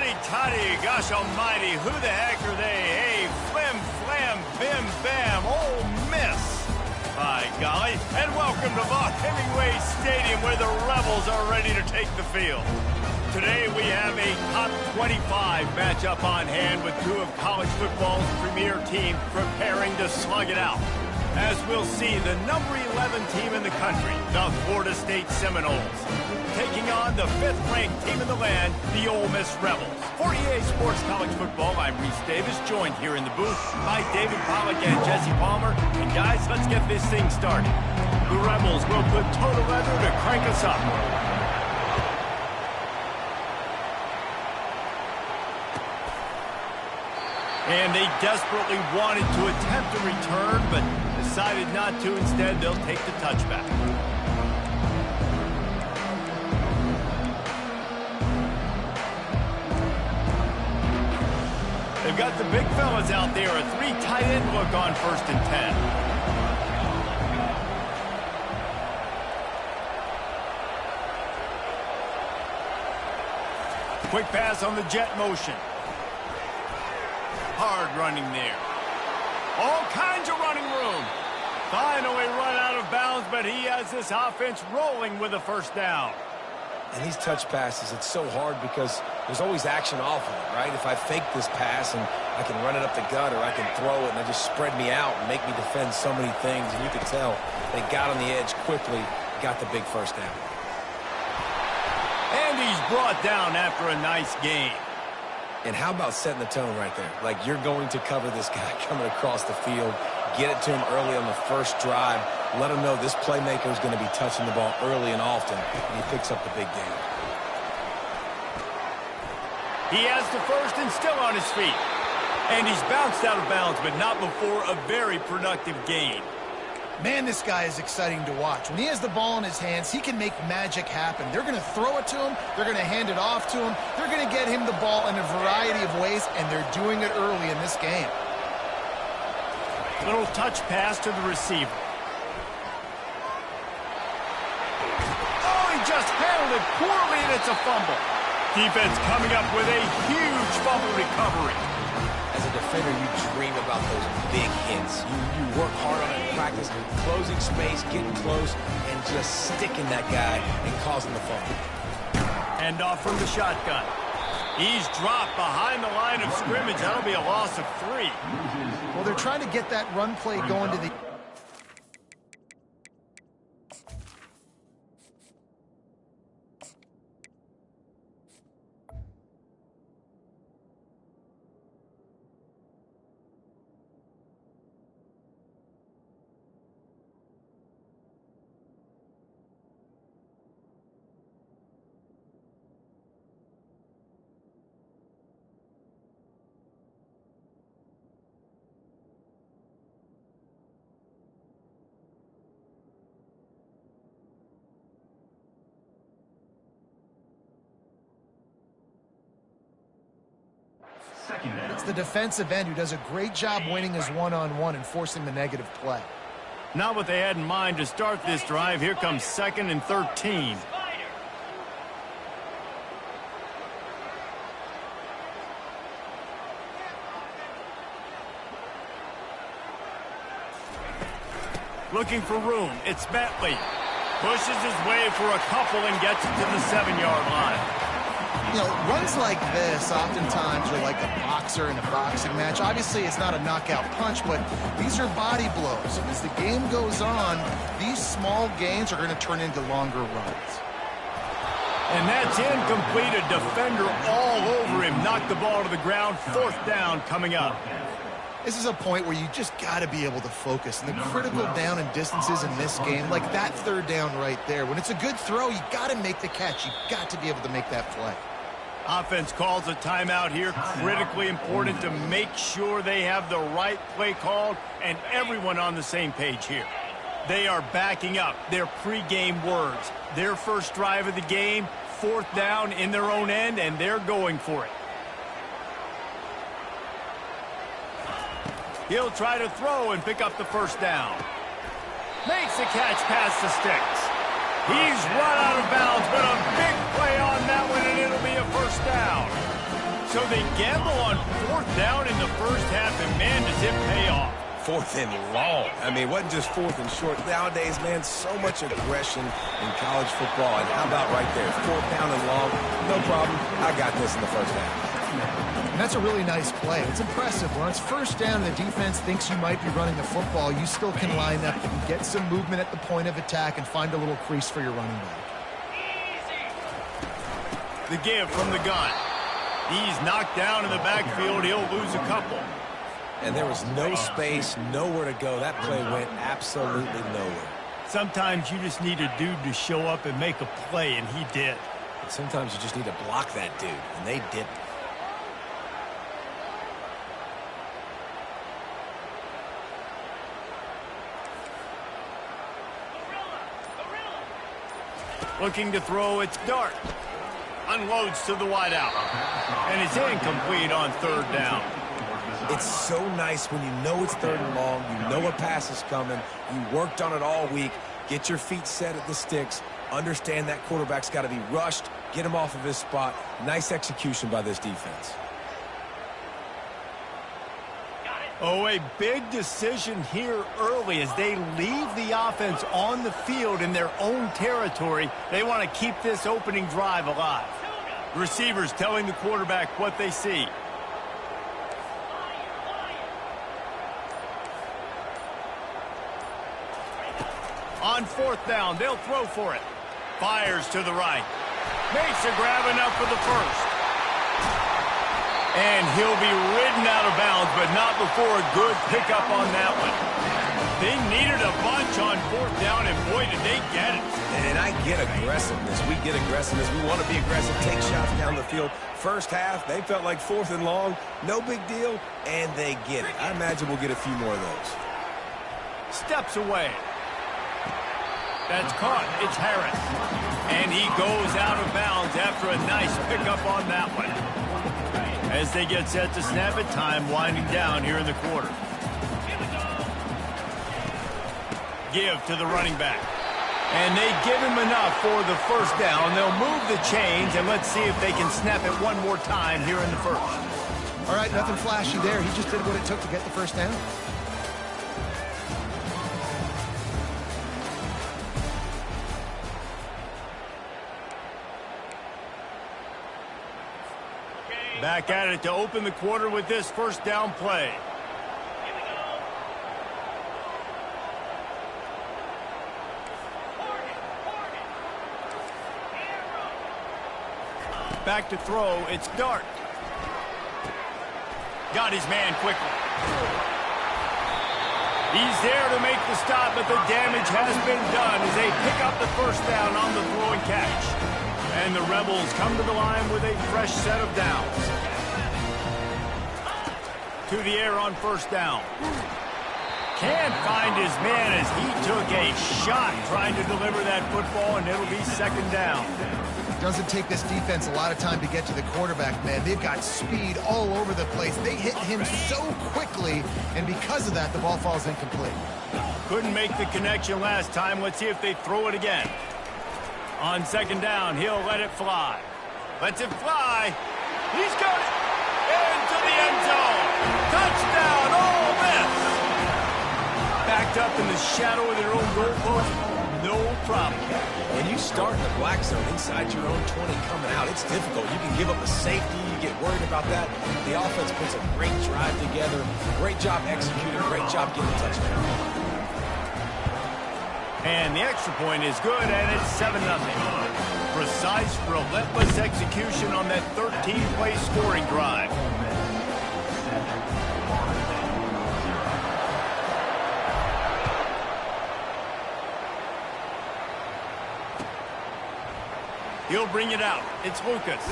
Hotty toddy, gosh almighty, who the heck are they? Hey, flim, flam, bim, bam, Ole Miss. By golly, and welcome to Vaught Hemingway Stadium where the Rebels are ready to take the field. Today we have a top 25 matchup on hand with two of college football's premier teams preparing to slug it out. As we'll see, the number 11 team in the country, the Florida State Seminoles, taking on the 5th-ranked team in the land, the Ole Miss Rebels. For EA Sports College Football, I'm Reese Davis, joined here in the booth by David Pollack and Jesse Palmer. And guys, let's get this thing started. The Rebels will put total leather to crank us up. And they desperately wanted to attempt a return, but decided not to. Instead, they'll take the touchback. They've got the big fellas out there. A 3 tight end look on 1st and 10. Quick pass on the jet motion. Hard running there. All kinds of running room. Finally run out of bounds, but he has this offense rolling with a 1st down. And these touch passes, it's so hard because there's always action off of it, right? If I fake this pass and I can run it up the gut or I can throw it and they just spread me out and make me defend so many things. And you can tell they got on the edge quickly, got the big 1st down. And he's brought down after a nice gain. And how about setting the tone right there? Like, you're going to cover this guy coming across the field, get it to him early on the 1st drive, let him know this playmaker is going to be touching the ball early and often, and he picks up the big gain. He has the 1st and still on his feet. And he's bounced out of bounds, but not before a very productive gain. Man, this guy is exciting to watch. When he has the ball in his hands, he can make magic happen. They're going to throw it to him. They're going to hand it off to him. They're going to get him the ball in a variety of ways, and they're doing it early in this game. Little touch pass to the receiver. Oh, he just handled it poorly, and it's a fumble. Defense coming up with a huge fumble recovery. As a defender, you dream about those big hits. You work hard on it in practice, closing space, getting close, and just sticking that guy and causing the fumble. Hand off from the shotgun. He's dropped behind the line of scrimmage. That'll be a loss of 3. Well, they're trying to get that run play going to the... It's the defensive end who does a great job winning his one-on-one and forcing the negative play. Not what they had in mind to start this drive. Here comes 2nd and 13. Looking for room. It's Bentley. Pushes his way for a couple and gets it to the 7-yard line. You know, runs like this oftentimes are like a boxer in a boxing match. Obviously, it's not a knockout punch, but these are body blows. As the game goes on, these small gains are going to turn into longer runs. And that's incomplete. A defender all over him. Knocked the ball to the ground. 4th down coming up. This is a point where you just got to be able to focus. And the critical down and distances in this game, like that 3rd down right there, when it's a good throw, you got to make the catch. You got to be able to make that play. Offense calls a timeout here. Critically important to make sure they have the right play called and everyone on the same page here. They are backing up their pregame words. Their 1st drive of the game, 4th down in their own end, and they're going for it. He'll try to throw and pick up the 1st down. Makes the catch past the sticks. He's run out of bounds, but a big play on that one, and it'll be a 1st down. they gamble on 4th down in the first half, and man, does it pay off. 4th and long. I mean, it wasn't just 4th and short. Nowadays, man, so much aggression in college football. And how about right there? 4th down and long. No problem. I got this in the first half. And that's a really nice play. It's impressive. When it's 1st down and the defense thinks you might be running the football, you still can line up and get some movement at the point of attack and find a little crease for your running back. The give from the gun. He's knocked down in the backfield. He'll lose a couple. And there was no space, nowhere to go. That play went absolutely nowhere. Sometimes you just need a dude to show up and make a play, and he did. And sometimes you just need to block that dude, and they didn't. Looking to throw, it's Dart. Unloads to the wideout. And it's incomplete on 3rd down. It's so nice when you know it's 3rd and long, you know a pass is coming, you worked on it all week, get your feet set at the sticks, understand that quarterback's got to be rushed, get him off of his spot. Nice execution by this defense. Oh, a big decision here early as they leave the offense on the field in their own territory. They want to keep this opening drive alive. Receivers telling the quarterback what they see. On 4th down, they'll throw for it. Fires to the right. Makes a grab enough for the first. And he'll be ridden out of bounds, but not before a good pickup on that one. They needed a bunch on 4th down, and boy, did they get it. And I get aggressiveness. We get aggressiveness. We want to be aggressive, take shots down the field. First half, they felt like 4th and long. No big deal, and they get it. I imagine we'll get a few more of those. Steps away. That's caught. It's Harris. And he goes out of bounds after a nice pickup on that one. As they get set to snap it, time winding down here in the quarter. Give to the running back. And they give him enough for the 1st down. They'll move the chains, and let's see if they can snap it one more time here in the 1st. All right, nothing flashy there. He just did what it took to get the 1st down. Back at it to open the quarter with this 1st down play. Back to throw, it's Dart. Got his man quickly. He's there to make the stop, but the damage has been done as they pick up the 1st down on the throw and catch. And the Rebels come to the line with a fresh set of downs. To the air on 1st down. Can't find his man as he took a shot trying to deliver that football, and it'll be 2nd down. Doesn't take this defense a lot of time to get to the quarterback, man. They've got speed all over the place. They hit him so quickly, and because of that, the ball falls incomplete. Couldn't make the connection last time. Let's see if they throw it again. On 2nd down, he'll let it fly. Lets it fly. He's got it. Into the end zone. Touchdown, Ole Miss. Backed up in the shadow of their own goalpost. No problem. When you start in the black zone inside your own 20 coming out, it's difficult. You can give up a safety. You get worried about that. The offense puts a great drive together. Great job executing. Great job getting a touchdown. And the extra point is good, and it's 7-0. Precise, relentless execution on that 13-play scoring drive. He'll bring it out. It's Lucas.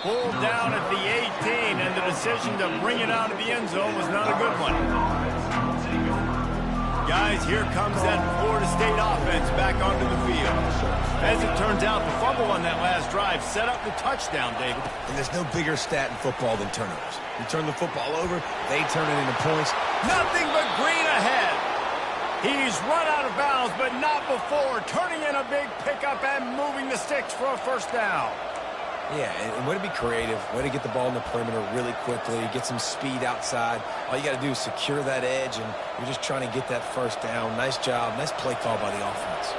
Pulled down at the 18, and the decision to bring it out of the end zone was not a good one. Guys, here comes that Florida State offense back onto the field. As it turns out, the fumble on that last drive set up the touchdown, David. And there's no bigger stat in football than turnovers. You turn the football over, they turn it into points. Nothing but green ahead. He's run out of bounds, but not before turning in a big pickup and moving the sticks for a 1st down. Yeah, and way to be creative, way to get the ball in the perimeter really quickly, get some speed outside. All you got to do is secure that edge, and you're just trying to get that first down. Nice job, nice play call by the offense.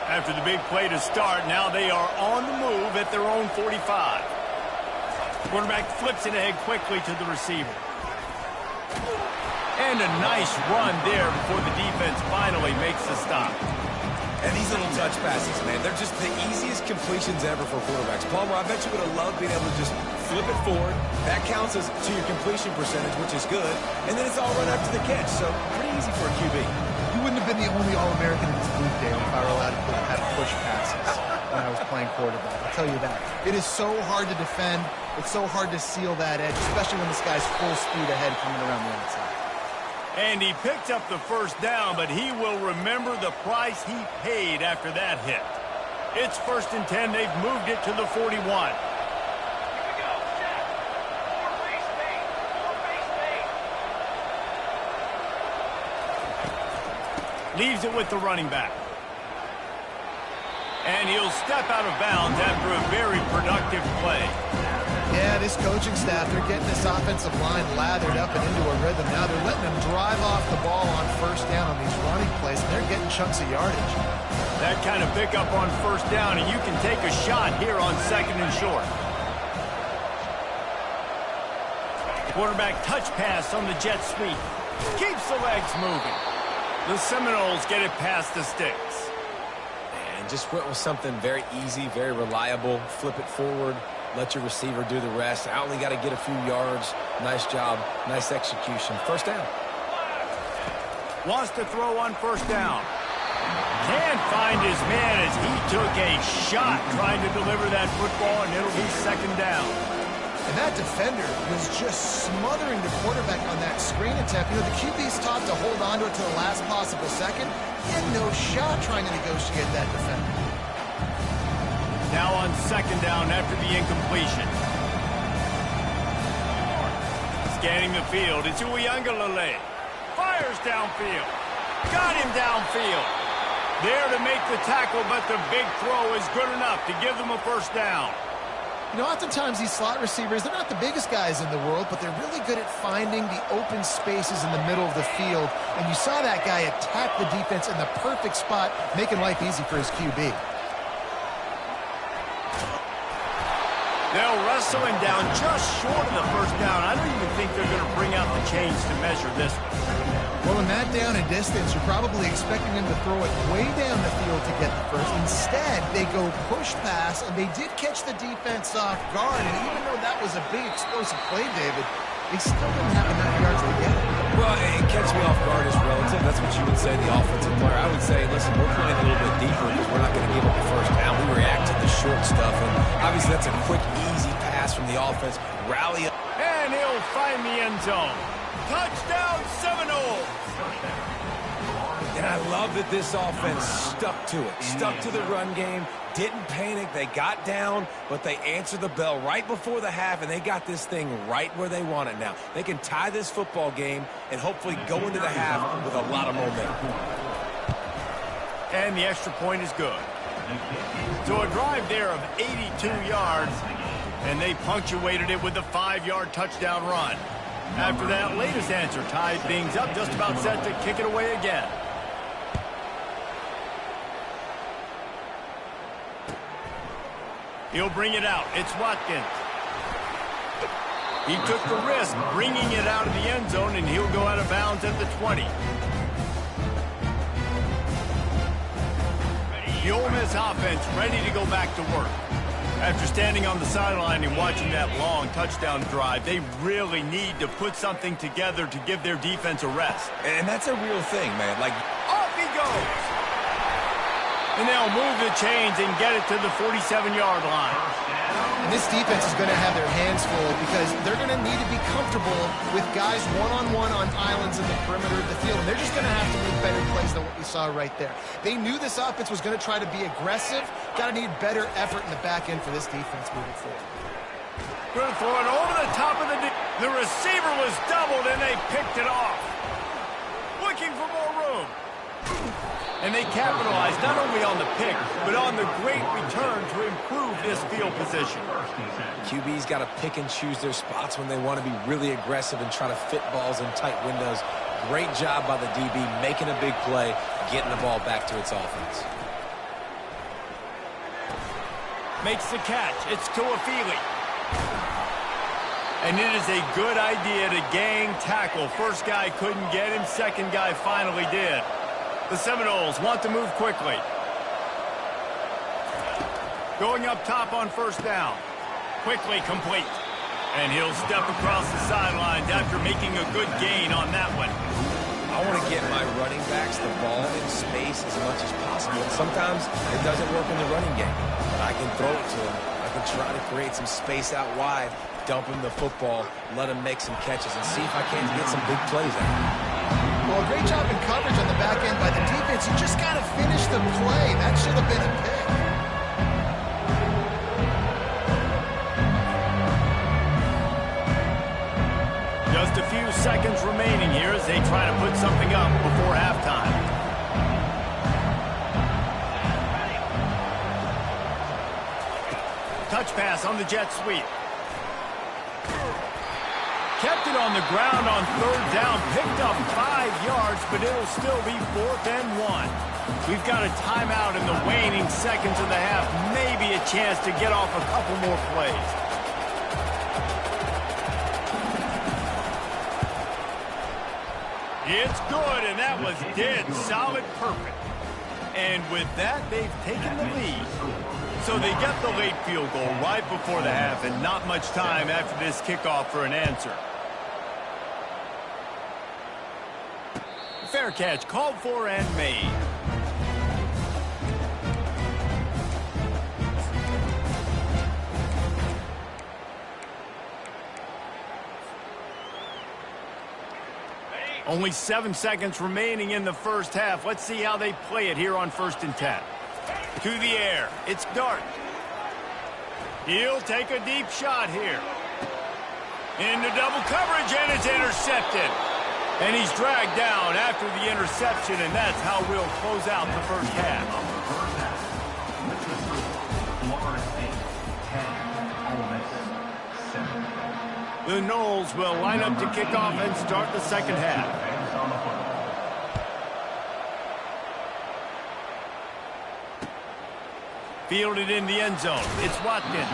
After the big play to start, now they are on the move at their own 45. Quarterback flips it ahead quickly to the receiver. And a nice run there before the defense finally makes the stop. And these little touch passes, man, they're just the easiest completions ever for quarterbacks. Palmer, I bet you would have loved being able to just flip it forward. That counts as to your completion percentage, which is good. And then it's all run after the catch, so pretty easy for a QB. You wouldn't have been the only All-American in this booth, Dale, if I were allowed to have push passes when I was playing quarterback. I'll tell you that. It is so hard to defend. It's so hard to seal that edge, especially when this guy's full speed ahead coming around the outside. And he picked up the first down, but he will remember the price he paid after that hit. It's 1st and 10. They've moved it to the 41. Leaves it with the running back. And he'll step out of bounds after a very productive play. Yeah, this coaching staff, they're getting this offensive line lathered up and into a rhythm. Now they're letting them drive off the ball on first down on these running plays, and they're getting chunks of yardage. That kind of pickup on first down, and you can take a shot here on 2nd and short. Quarterback touch pass on the jet sweep. Keeps the legs moving. The Seminoles get it past the sticks. And just went with something very easy, very reliable. Flip it forward. Let your receiver do the rest. I only got to get a few yards. Nice job. Nice execution. First down. Wants to throw on first down. Can't find his man as he took a shot trying to deliver that football, and it'll be 2nd down. And that defender was just smothering the quarterback on that screen attempt. You know, the QB's taught to hold on to it to the last possible second. He had no shot trying to negotiate that defender. Now on 2nd down after the incompletion. Scanning the field, it's Uiagalelei. Fires downfield. Got him downfield. There to make the tackle, but the big throw is good enough to give them a first down. You know, oftentimes these slot receivers, they're not the biggest guys in the world, but they're really good at finding the open spaces in the middle of the field. And you saw that guy attack the defense in the perfect spot, making life easy for his QB. They'll wrestle him down just short of the first down. I don't even think they're going to bring out the chains to measure this one. Well, in that down and distance, you're probably expecting him to throw it way down the field to get the first. Instead, they go push pass, and they did catch the defense off guard. And even though that was a big explosive play, David, they still didn't have enough yards to get it. Well, and catch me off guard is relative. That's what you would say, the offensive player. I would say, listen, we're playing a little bit deeper because we're not going to give up the first down. We react to the short stuff, and obviously that's a quick, easy pass from the offense. Rally up. And he'll find the end zone. Touchdown, Seminoles! And I love that this offense stuck to it, stuck to the run game, didn't panic. They got down, but they answered the bell right before the half, and they got this thing right where they want it now. They can tie this football game and hopefully go into the half with a lot of momentum. And the extra point is good. So a drive there of 82 yards, and they punctuated it with a 5-yard touchdown run. After that latest answer tied things up, just about set to kick it away again. He'll bring it out. It's Watkins. He took the risk bringing it out of the end zone, and he'll go out of bounds at the 20. The Ole Miss offense ready to go back to work. After standing on the sideline and watching that long touchdown drive, they really need to put something together to give their defense a rest. And that's a real thing, man. Like, off he goes. And they'll move the chains and get it to the 47-yard line. And this defense is going to have their hands full because they're going to need to be comfortable with guys one-on-one on islands in the perimeter of the field. And they're just going to have to make better plays than what we saw right there. They knew this offense was going to try to be aggressive. Got to need better effort in the back end for this defense moving forward. Going to throw it over the top of the receiver was doubled, and they picked it off. Looking for more room. And they capitalized not only on the pick, but on the great return to improve this field position. QB's got to pick and choose their spots when they want to be really aggressive and try to fit balls in tight windows. Great job by the DB making a big play, getting the ball back to its offense. Makes the catch. It's To The Cfp. And it is a good idea to gang tackle. First guy couldn't get him. Second guy finally did. The Seminoles want to move quickly. Going up top on first down. Quickly complete. And he'll step across the sidelines after making a good gain on that one. I want to get my running backs the ball in space as much as possible. And sometimes it doesn't work in the running game. But I can throw it to him. I can try to create some space out wide, dump him the football, let him make some catches, and see if I can't get some big plays out of him. Well, great job in coverage on the back end by the defense. You just got to finish the play. That should have been a pick. Just a few seconds remaining here as they try to put something up before halftime. Touch pass on the jet sweep. Kept it on the ground on third down. Picked up 5 yards, but it'll still be 4th and 1. We've got a timeout in the waning seconds of the half. Maybe a chance to get off a couple more plays. It's good, and that was dead solid perfect. And with that, they've taken the lead. So they get the late field goal right before the half, and not much time after this kickoff for an answer. Fair catch called for and made. Only 7 seconds remaining in the first half. Let's see how they play it here on 1st and 10. To the air. It's Dart. He'll take a deep shot here. Into double coverage, and it's intercepted. And he's dragged down after the interception, and that's how we'll close out the first half. The Noles will line up to kick off and start the second half. Fielded in the end zone. It's Watkins.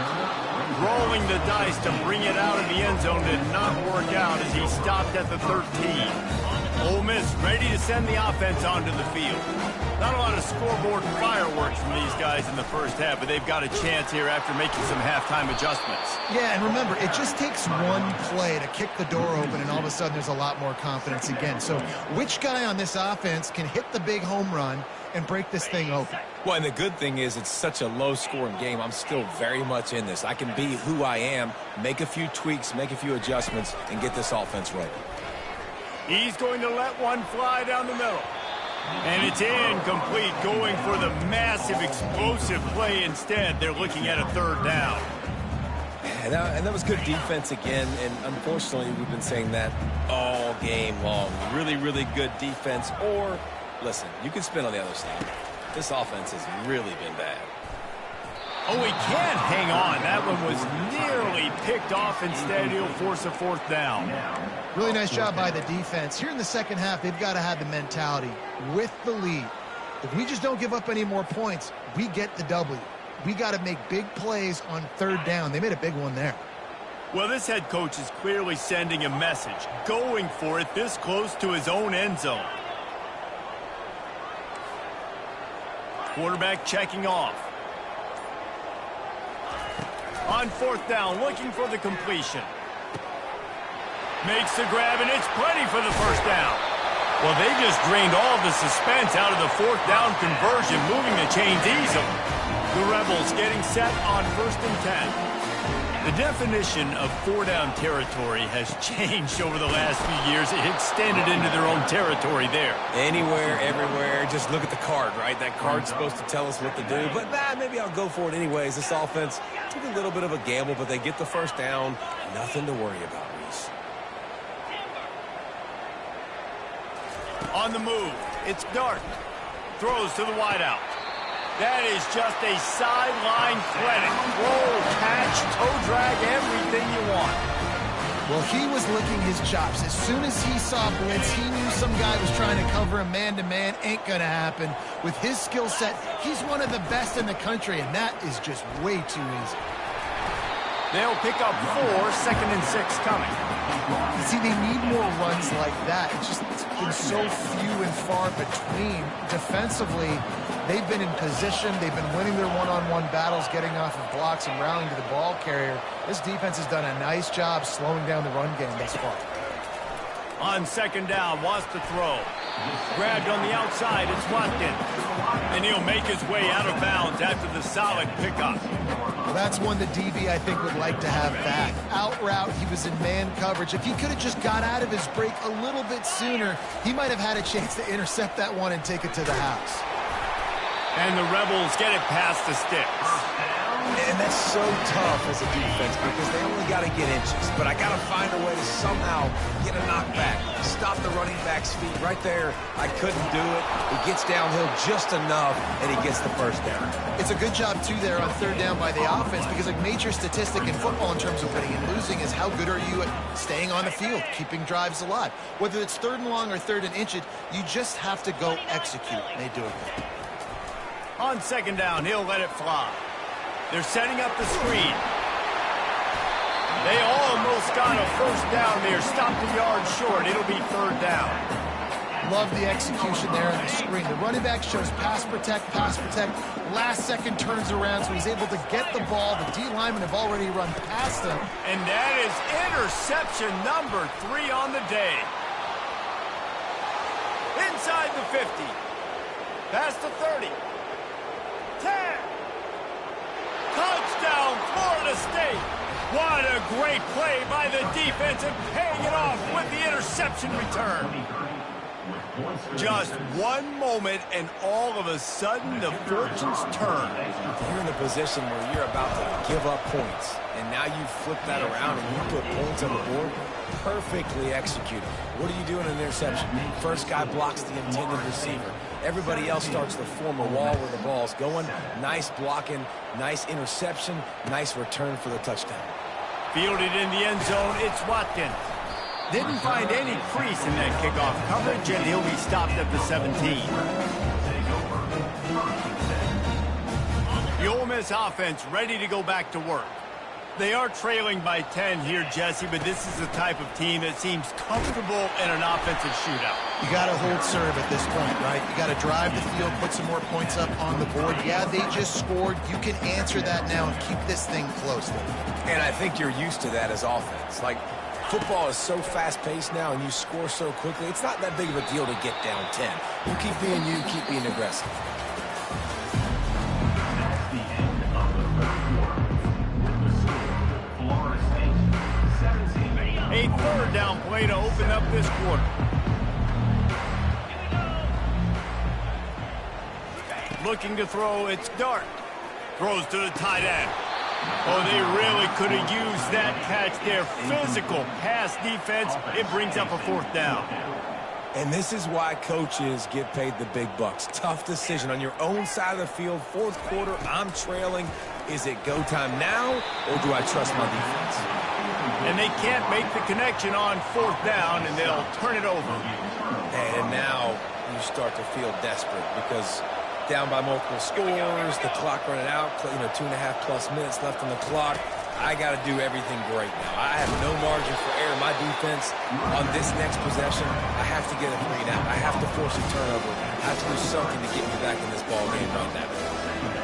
Rolling the dice to bring it out of the end zone did not work out as he stopped at the 13. Ole Miss ready to send the offense onto the field. Not a lot of scoreboard fireworks from these guys in the first half, but they've got a chance here after making some halftime adjustments. Yeah, and remember, it just takes one play to kick the door open, and all of a sudden there's a lot more confidence again. So which guy on this offense can hit the big home run and break this thing open? Well, and the good thing is it's such a low-scoring game. I'm still very much in this. I can be who I am, make a few tweaks, make a few adjustments, and get this offense rolling. He's going to let one fly down the middle. And it's incomplete, going for the massive, explosive play instead. They're looking at a 3rd down. And that was good defense again, and unfortunately we've been saying that all game long. Really, really good defense. Or, listen, you can spin on the other side. This offense has really been bad. Oh, he can't hang on. That one was nearly picked off. Instead, he'll force a 4th down. Really nice job by the defense. Here in the second half, they've got to have the mentality with the lead. If we just don't give up any more points, we get the W. We got to make big plays on 3rd down. They made a big one there. Well, this head coach is clearly sending a message, going for it this close to his own end zone. Quarterback checking off. On 4th down, looking for the completion. Makes the grab, and it's plenty for the 1st down. Well, they just drained all the suspense out of the 4th down conversion, moving the chains easily. The Rebels getting set on 1st and 10. The definition of 4-down territory has changed over the last few years. It extended into their own territory there. Anywhere, everywhere, just look at the card, right? That card's supposed to tell us what to do, but maybe I'll go for it anyways. This offense took a little bit of a gamble, but they get the 1st down. Nothing to worry about, Reese. On the move, it's Dart. Throws to the wideout. That is just a sideline clinic. Roll, catch, toe drag, everything you want. Well, he was licking his chops. As soon as he saw blitz, he knew some guy was trying to cover him man-to-man. Ain't gonna happen. With his skill set, he's one of the best in the country, and that is just way too easy. They'll pick up 4, 2nd and 6 coming. See, they need more runs like that. It's been so few and far between. Defensively, they've been in position. They've been winning their one-on-one battles, getting off of blocks and rallying to the ball carrier. This defense has done a nice job slowing down the run game thus far. On 2nd down, wants to throw. Grabbed on the outside, it's Watkins. And he'll make his way out of bounds after the solid pickup. Well, that's one the DB, I think, would like to have back. Out route, he was in man coverage. If he could have just got out of his break a little bit sooner, he might have had a chance to intercept that one and take it to the house. And the Rebels get it past the sticks. And that's so tough as a defense because they only got to get inches. But I got to find a way to somehow get a knockback. Stop the running back's feet right there. I couldn't do it. He gets downhill just enough, and he gets the first down. It's a good job, too, there on 3rd down by the offense because a major statistic in football in terms of winning and losing is how good are you at staying on the field, keeping drives alive. Whether it's 3rd and long or 3rd and inches, you just have to go execute. They do it. On 2nd down, he'll let it fly. They're setting up the screen. They almost got a first down there. Stopped a yard short. It'll be 3rd down. Love the execution there on the screen. The running back shows pass protect, pass protect. Last second turns around, so he's able to get the ball. The D linemen have already run past him. And that is interception number 3 on the day. Inside the 50. Past the 30. 10. Touchdown, Florida State. What a great play by the defense and paying it off with the interception return. Just one moment and all of a sudden the fortunes turn. You're in a position where you're about to give up points, and now you flip that around and you put points on the board. Perfectly executed. What do you do in an interception? First guy blocks the intended receiver. Everybody else starts to form a wall where the ball's going. Nice blocking, nice interception, nice return for the touchdown. Fielded in the end zone, it's Watkins. Didn't find any crease in that kickoff coverage, and he'll be stopped at the 17. The Ole Miss offense ready to go back to work. They are trailing by 10 here, Jesse, but this is the type of team that seems comfortable in an offensive shootout. You got to hold serve at this point, right? You got to drive the field, put some more points up on the board. Yeah, they just scored. You can answer that now and keep this thing close. And I think you're used to that as offense. Like, football is so fast-paced now and you score so quickly, it's not that big of a deal to get down 10. You keep being you, keep being aggressive. A 3rd down play to open up this quarter. Looking to throw, it's Dart. Throws to the tight end. Oh, they really could have used that catch there. Physical pass defense. It brings up a 4th down. And this is why coaches get paid the big bucks. Tough decision on your own side of the field. 4th quarter, I'm trailing. Is it go time now, or do I trust my defense? And they can't make the connection on 4th down, and they'll turn it over. And now you start to feel desperate because down by multiple scores, the clock running out, 2.5+ minutes left on the clock. I got to do everything great now. I have no margin for error. My defense on this next possession, I have to get a 3 and out. I have to force a turnover. I have to do something to get me back in this ball game right now.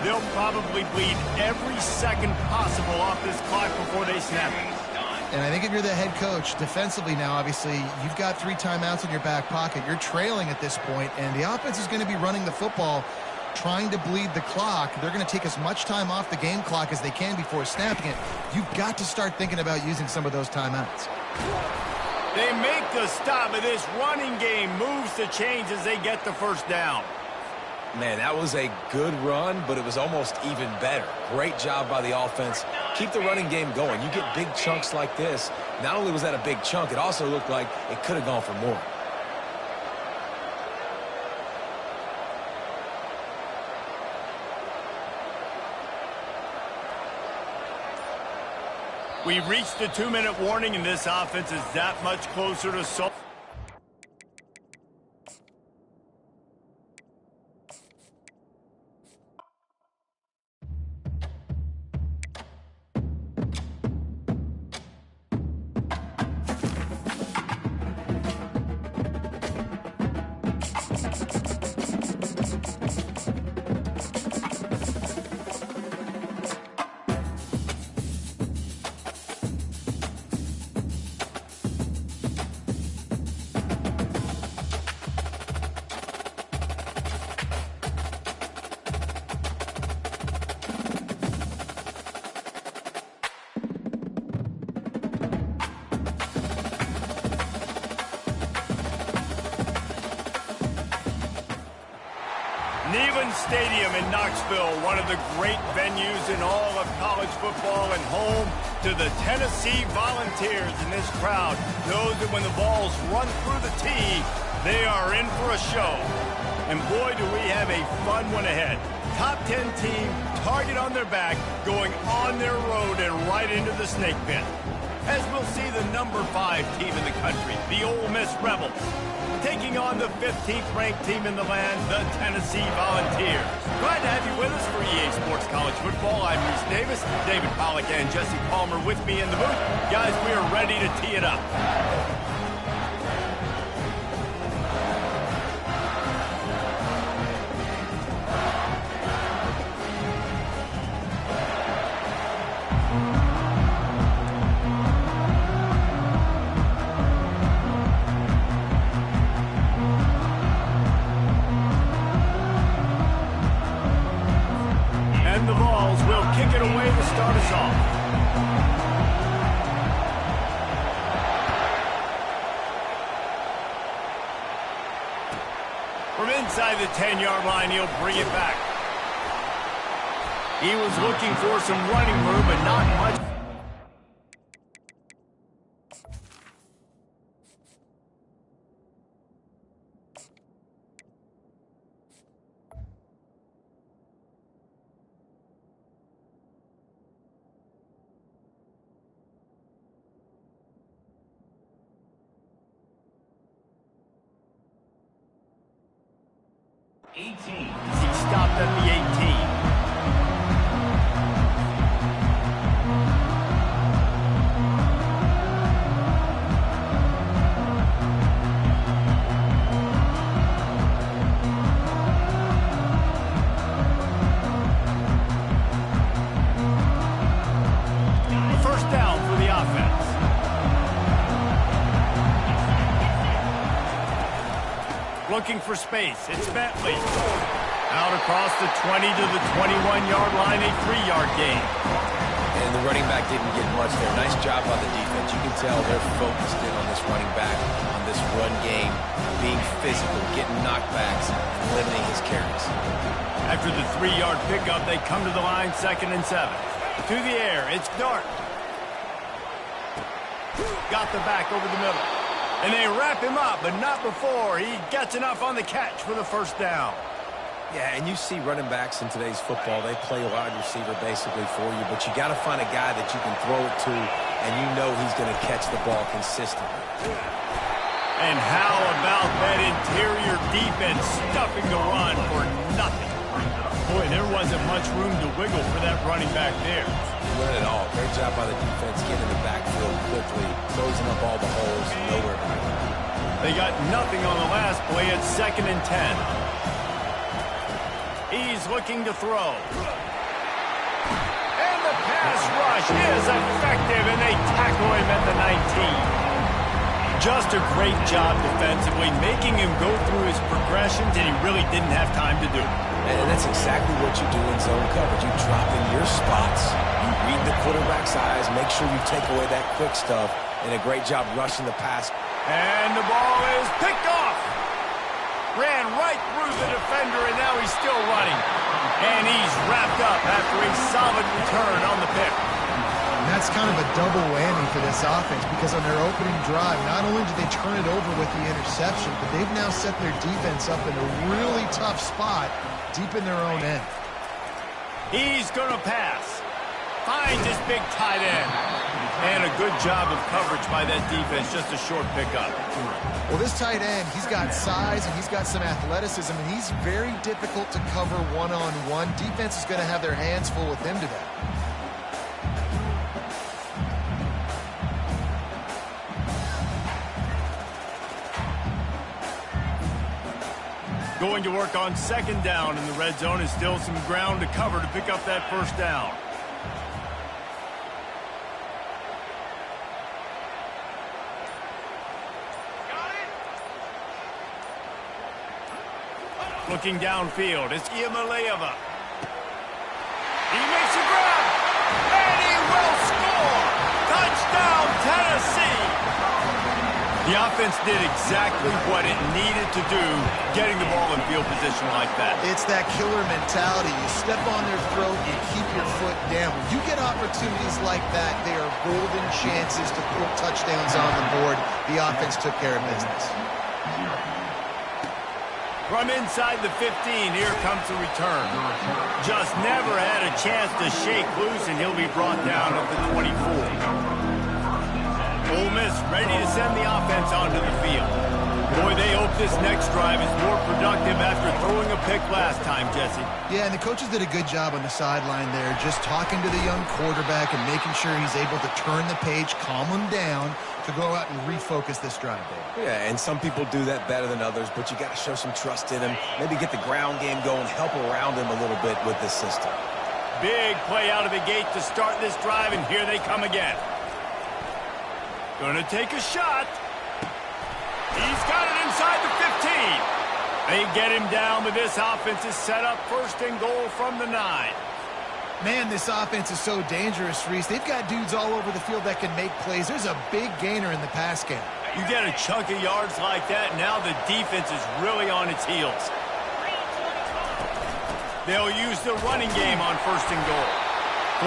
They'll probably bleed every second possible off this clock before they snap it. And I think if you're the head coach, defensively now, obviously, you've got 3 timeouts in your back pocket. You're trailing at this point, and the offense is going to be running the football, trying to bleed the clock. They're going to take as much time off the game clock as they can before snapping it. You've got to start thinking about using some of those timeouts. They make the stop, and this running game moves the chains as they get the first down. Man, that was a good run, but it was almost even better. Great job by the offense. Keep the running game going. You get big chunks like this. Not only was that a big chunk, it also looked like it could have gone for more. We've reached the 2-minute warning, and this offense is that much closer to solve. Stadium in Knoxville, one of the great venues in all of college football, and home to the Tennessee Volunteers. And this crowd knows that when the balls run through the tee, they are in for a show. And boy, do we have a fun one ahead. Top 10 team, target on their back, going on their road and right into the snake pit. As we'll see the number 5 team in the country, the Ole Miss Rebels, taking on the 15th ranked team in the land, the Tennessee Volunteers. Glad to have you with us for EA Sports College Football. I'm Reese Davis, David Pollack and Jesse Palmer with me in the booth. Guys, we are ready to tee it up. From inside the 10-yard line, he'll bring it back. He was looking for some running room, but not much. He stopped at the 18. First down for the offense. Looking for space. It's Bentley. Out across the 20 to the 21-yard line, a 3-yard gain. And the running back didn't get much there. Nice job on the defense. You can tell they're focused in on this running back, on this run game, being physical, getting knockbacks, and limiting his carries. After the 3-yard pickup, they come to the line, 2nd and 7. To the air, it's Dart. Got the back over the middle. And they wrap him up, but not before he gets enough on the catch for the first down. Yeah, and you see running backs in today's football, they play wide receiver basically for you, but you got to find a guy that you can throw it to, and you know he's going to catch the ball consistently. And how about that interior defense stuffing the run for nothing? Boy, there wasn't much room to wiggle for that running back there. Not at all. Great job by the defense getting in the backfield quickly, closing up all the holes, nowhere to go. They got nothing on the last play at 2nd and 10. He's looking to throw. And the pass rush is effective, and they tackle him at the 19. Just a great job defensively, making him go through his progressions, and he really didn't have time to do it. And that's exactly what you do in zone coverage. You drop in your spots, you read the quarterback's eyes, make sure you take away that quick stuff, and a great job rushing the pass. And the ball is picked off. Ran right through the defender, and now he's still running. And he's wrapped up after a solid return on the pick. And that's kind of a double whammy for this offense, because on their opening drive, not only did they turn it over with the interception, but they've now set their defense up in a really tough spot deep in their own end. He's going to pass. Finds his big tight end. And a good job of coverage by that defense, just a short pickup. Well, this tight end, he's got size and he's got some athleticism, and he's very difficult to cover one-on-one. Defense is going to have their hands full with him today. Going to work on second down in the red zone, is still some ground to cover to pick up that first down. Looking downfield, it's Iamaleava. He makes a grab, and he will score! Touchdown, Tennessee! The offense did exactly what it needed to do, getting the ball in field position like that. It's that killer mentality. You step on their throat, you keep your foot down. When you get opportunities like that, they are golden chances to put touchdowns on the board. The offense took care of business. From inside the 15, here comes the return. Just never had a chance to shake loose, and he'll be brought down at the 24. Ole Miss ready to send the offense onto the field. Boy, they hope this next drive is more productive after throwing a pick last time, Jesse. Yeah, and the coaches did a good job on the sideline there, just talking to the young quarterback and making sure he's able to turn the page, calm him down, to go out and refocus this drive, Dave. Yeah, and some people do that better than others, but you got to show some trust in him. Maybe get the ground game going, help around him a little bit with this system. Big play out of the gate to start this drive, and here they come again. Gonna take a shot. He's got it inside the 15. They get him down, but this offense is set up first and goal from the 9. Man, this offense is so dangerous, Reese. They've got dudes all over the field that can make plays. There's a big gainer in the pass game. You get a chunk of yards like that, now the defense is really on its heels. They'll use the running game on first and goal.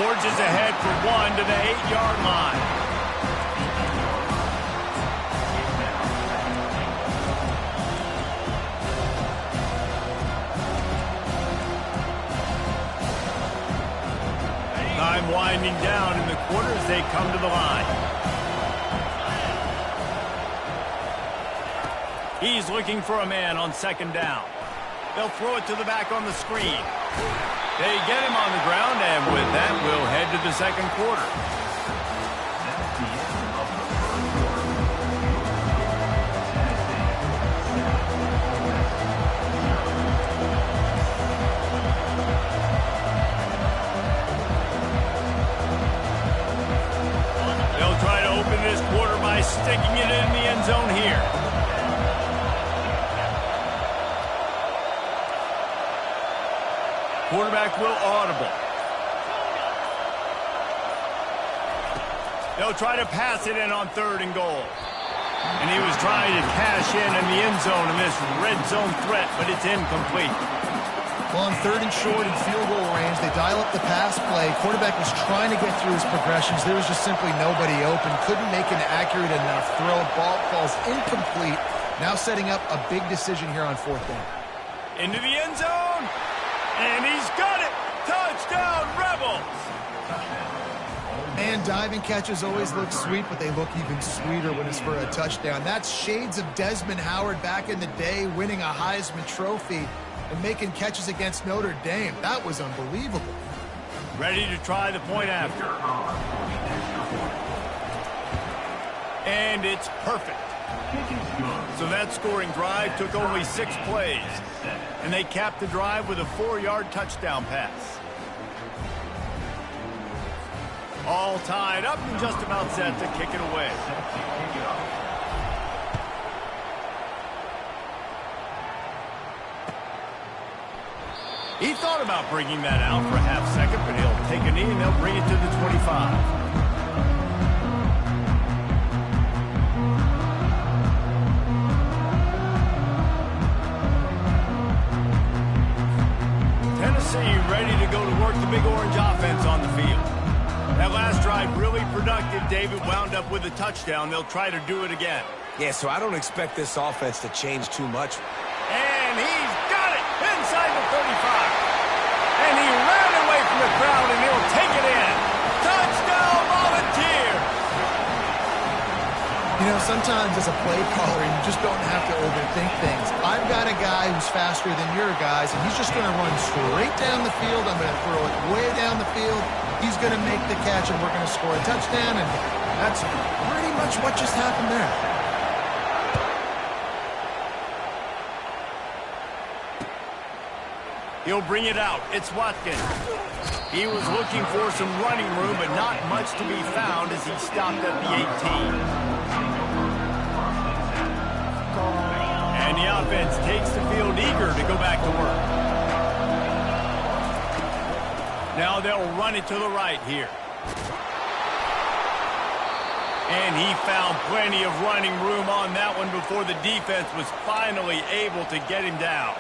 Forges ahead for one to the 8-yard line. Time winding down in the quarter as they come to the line. He's looking for a man on second down. They'll throw it to the back on the screen. They get him on the ground, and with that, we'll head to the second quarter. This quarter by sticking it in the end zone here. Quarterback will audible. They'll try to pass it in on third and goal. And he was trying to cash in the end zone in this red zone threat, but it's incomplete. Well, on third and short and field goal range, they dial up the pass play. Quarterback was trying to get through his progressions. There was just simply nobody open. Couldn't make an accurate enough throw. Ball falls incomplete. Now setting up a big decision here on fourth down. Into the end zone. And he's got it. Touchdown, Rebels. And diving catches always look sweet, but they look even sweeter when it's for a touchdown. That's shades of Desmond Howard back in the day, winning a Heisman Trophy and making catches against Notre Dame. That was unbelievable. Ready to try the point after. And it's perfect. So that scoring drive took only 6 plays. And they capped the drive with a 4-yard touchdown pass. All tied up and just about set to kick it away. He thought about bringing that out for a half second, but he'll take a knee and they'll bring it to the 25. Tennessee ready to go to work the Big Orange offense on the field. That last drive really productive. David wound up with a touchdown. They'll try to do it again. Yeah, so I don't expect this offense to change too much. And he's got it inside the 35. And he ran away from the crowd, and he'll take it in. Touchdown, Volunteers! sometimes as a play caller, you just don't have to overthink things. I've got a guy who's faster than your guys, and he's just going to run straight down the field. I'm going to throw it way down the field. He's going to make the catch, and we're going to score a touchdown, and that's pretty much what just happened there. He'll bring it out. It's Watkins. He was looking for some running room, but not much to be found as he stopped at the 18. And the offense takes the field eager to go back to work. Now they'll run it to the right here. And he found plenty of running room on that one before the defense was finally able to get him down.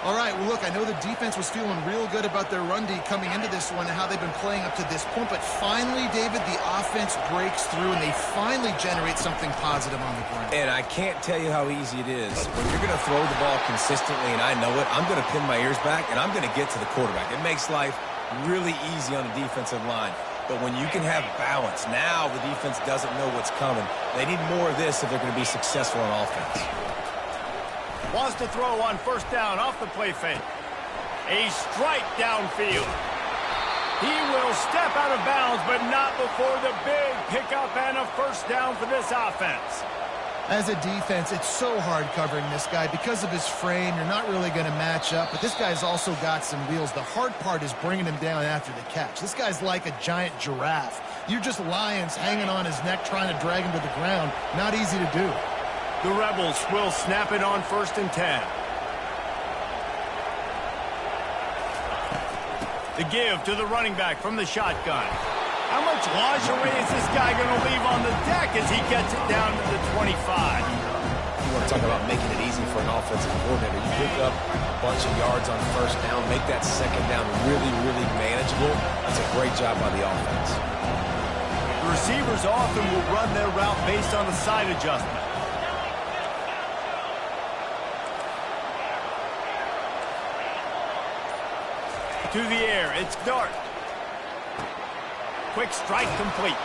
All right, well, look, I know the defense was feeling real good about their run D coming into this one and how they've been playing up to this point, but finally, David, the offense breaks through and they finally generate something positive on the ground. And I can't tell you how easy it is. When you're going to throw the ball consistently, and I know it, I'm going to pin my ears back, and I'm going to get to the quarterback. It makes life really easy on the defensive line. But when you can have balance, now the defense doesn't know what's coming. They need more of this if they're going to be successful on offense. Wants to throw on first down off the play fake. A strike downfield. He will step out of bounds, but not before the big pickup and a first down for this offense. As a defense, it's so hard covering this guy. Because of his frame, you're not really going to match up, but this guy's also got some wheels. The hard part is bringing him down after the catch. This guy's like a giant giraffe. You're just lions hanging on his neck trying to drag him to the ground. Not easy to do. The Rebels will snap it on 1st and 10. The give to the running back from the shotgun. How much lingerie is this guy going to leave on the deck as he gets it down to the 25? You want to talk about making it easy for an offensive coordinator. You pick up a bunch of yards on first down, make that second down really, really manageable. That's a great job by the offense. The receivers often will run their route based on a side adjustment. To the air, it's Dart. Quick strike complete.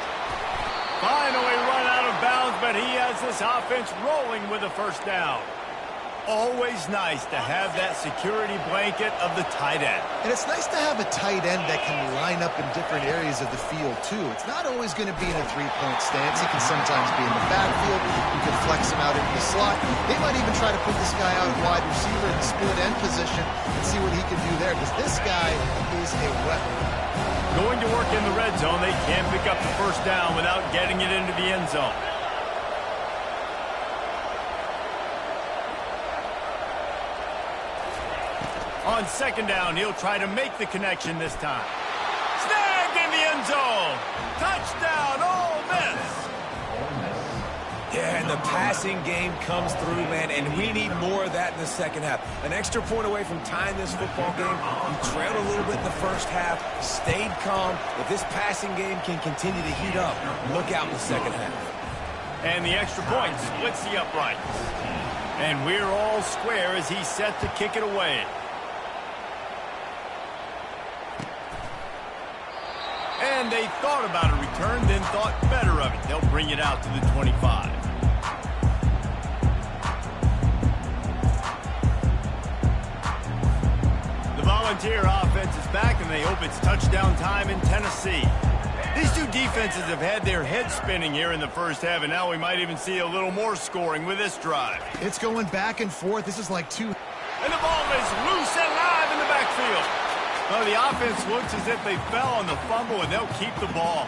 Finally run out of bounds, but he has this offense rolling with a first down. Always nice to have that security blanket of the tight end. And it's nice to have a tight end that can line up in different areas of the field, too. It's not always going to be in a three-point stance. He can sometimes be in the backfield. You can flex him out into the slot. They might even try to put this guy out wide receiver in the split end position and see what he can do there, because this guy is a weapon. Going to work in the red zone, they can't pick up the first down without getting it into the end zone. On second down, he'll try to make the connection this time. Snagged in the end zone. Touchdown, Ole Miss. Yeah, and the passing game comes through, man, and we need more of that in the second half. An extra point away from tying this football game. You trailed a little bit in the first half, stayed calm. If this passing game can continue to heat up, look out in the second half. And the extra point splits the uprights. And we're all square as he's set to kick it away. And they thought about a return, then thought better of it. They'll bring it out to the 25. The Volunteer offense is back, and they hope it's touchdown time in Tennessee. These two defenses have had their heads spinning here in the first half, and now we might even see a little more scoring with this drive. It's going back and forth. This is like two. And the ball is loose and live in the backfield. Well, the offense looks as if they fell on the fumble, and they'll keep the ball.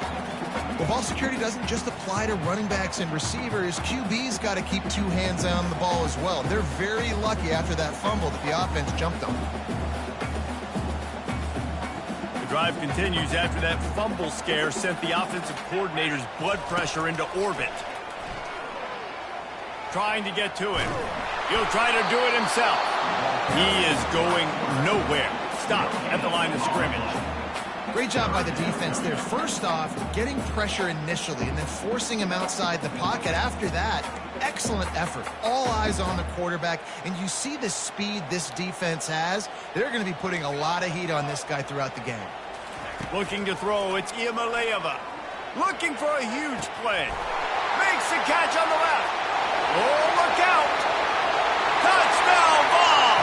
Well, ball security doesn't just apply to running backs and receivers. QB's got to keep two hands on the ball as well. They're very lucky after that fumble that the offense jumped on. The drive continues after that fumble scare sent the offensive coordinator's blood pressure into orbit. Trying to get to it. He'll try to do it himself. He is going nowhere. Stop at the line of scrimmage. Great job by the defense there. First off, getting pressure initially and then forcing him outside the pocket. After that, excellent effort. All eyes on the quarterback. And you see the speed this defense has. They're going to be putting a lot of heat on this guy throughout the game. Looking to throw, it's Iamaleava. Looking for a huge play. Makes the catch on the left. Oh, look out. Touchdown ball.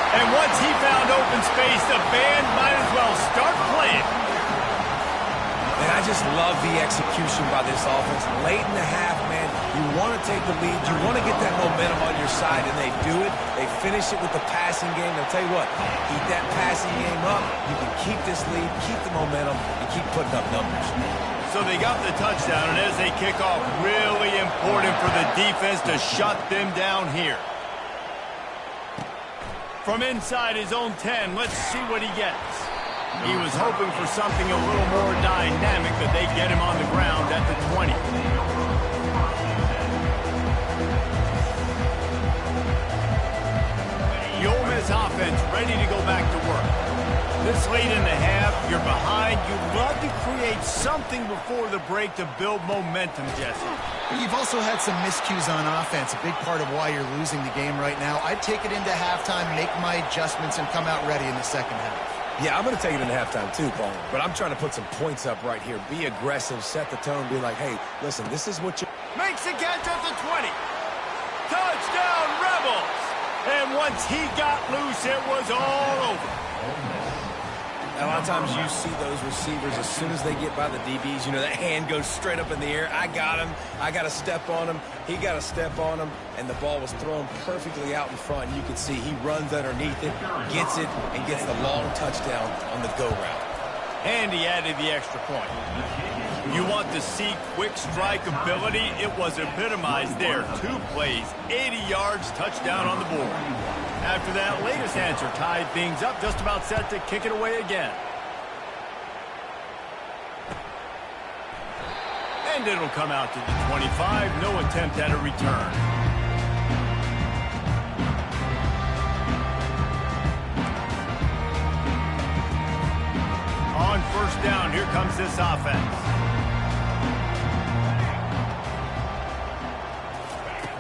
And once he found open space, the band might as well start playing. And I just love the execution by this offense. Late in the half, man, you want to take the lead. You want to get that momentum on your side, and they do it. They finish it with the passing game. I'll tell you what, keep that passing game up. You can keep this lead, keep the momentum, and keep putting up numbers. So they got the touchdown, and as they kick off, really important for the defense to shut them down here. From inside his own 10, let's see what he gets. He was hoping for something a little more dynamic, but they get him on the ground at the 20. The Ole Miss offense ready to go back to work. This late in the half, you're behind. You'd love to create something before the break to build momentum, Jesse. You've also had some miscues on offense, a big part of why you're losing the game right now. I'd take it into halftime, make my adjustments, and come out ready in the second half. Yeah, I'm going to take it into halftime too, Paul. But I'm trying to put some points up right here. Be aggressive, set the tone, be like, hey, listen, this is what you... Makes the catch at the 20. Touchdown, Rebels! And once he got loose, it was all over. A lot of times you see those receivers, as soon as they get by the DBs, you know, that hand goes straight up in the air. I got him. I got to step on him. He got to step on him. And the ball was thrown perfectly out in front. And you can see he runs underneath it, gets it, and gets the long touchdown on the go route. And he added the extra point. You want to see quick strike ability? It was epitomized there. 2 plays, 80 yards, touchdown on the board. After that latest answer tied things up, just about set to kick it away again. And it'll come out to the 25. No attempt at a return. On first down, here comes this offense.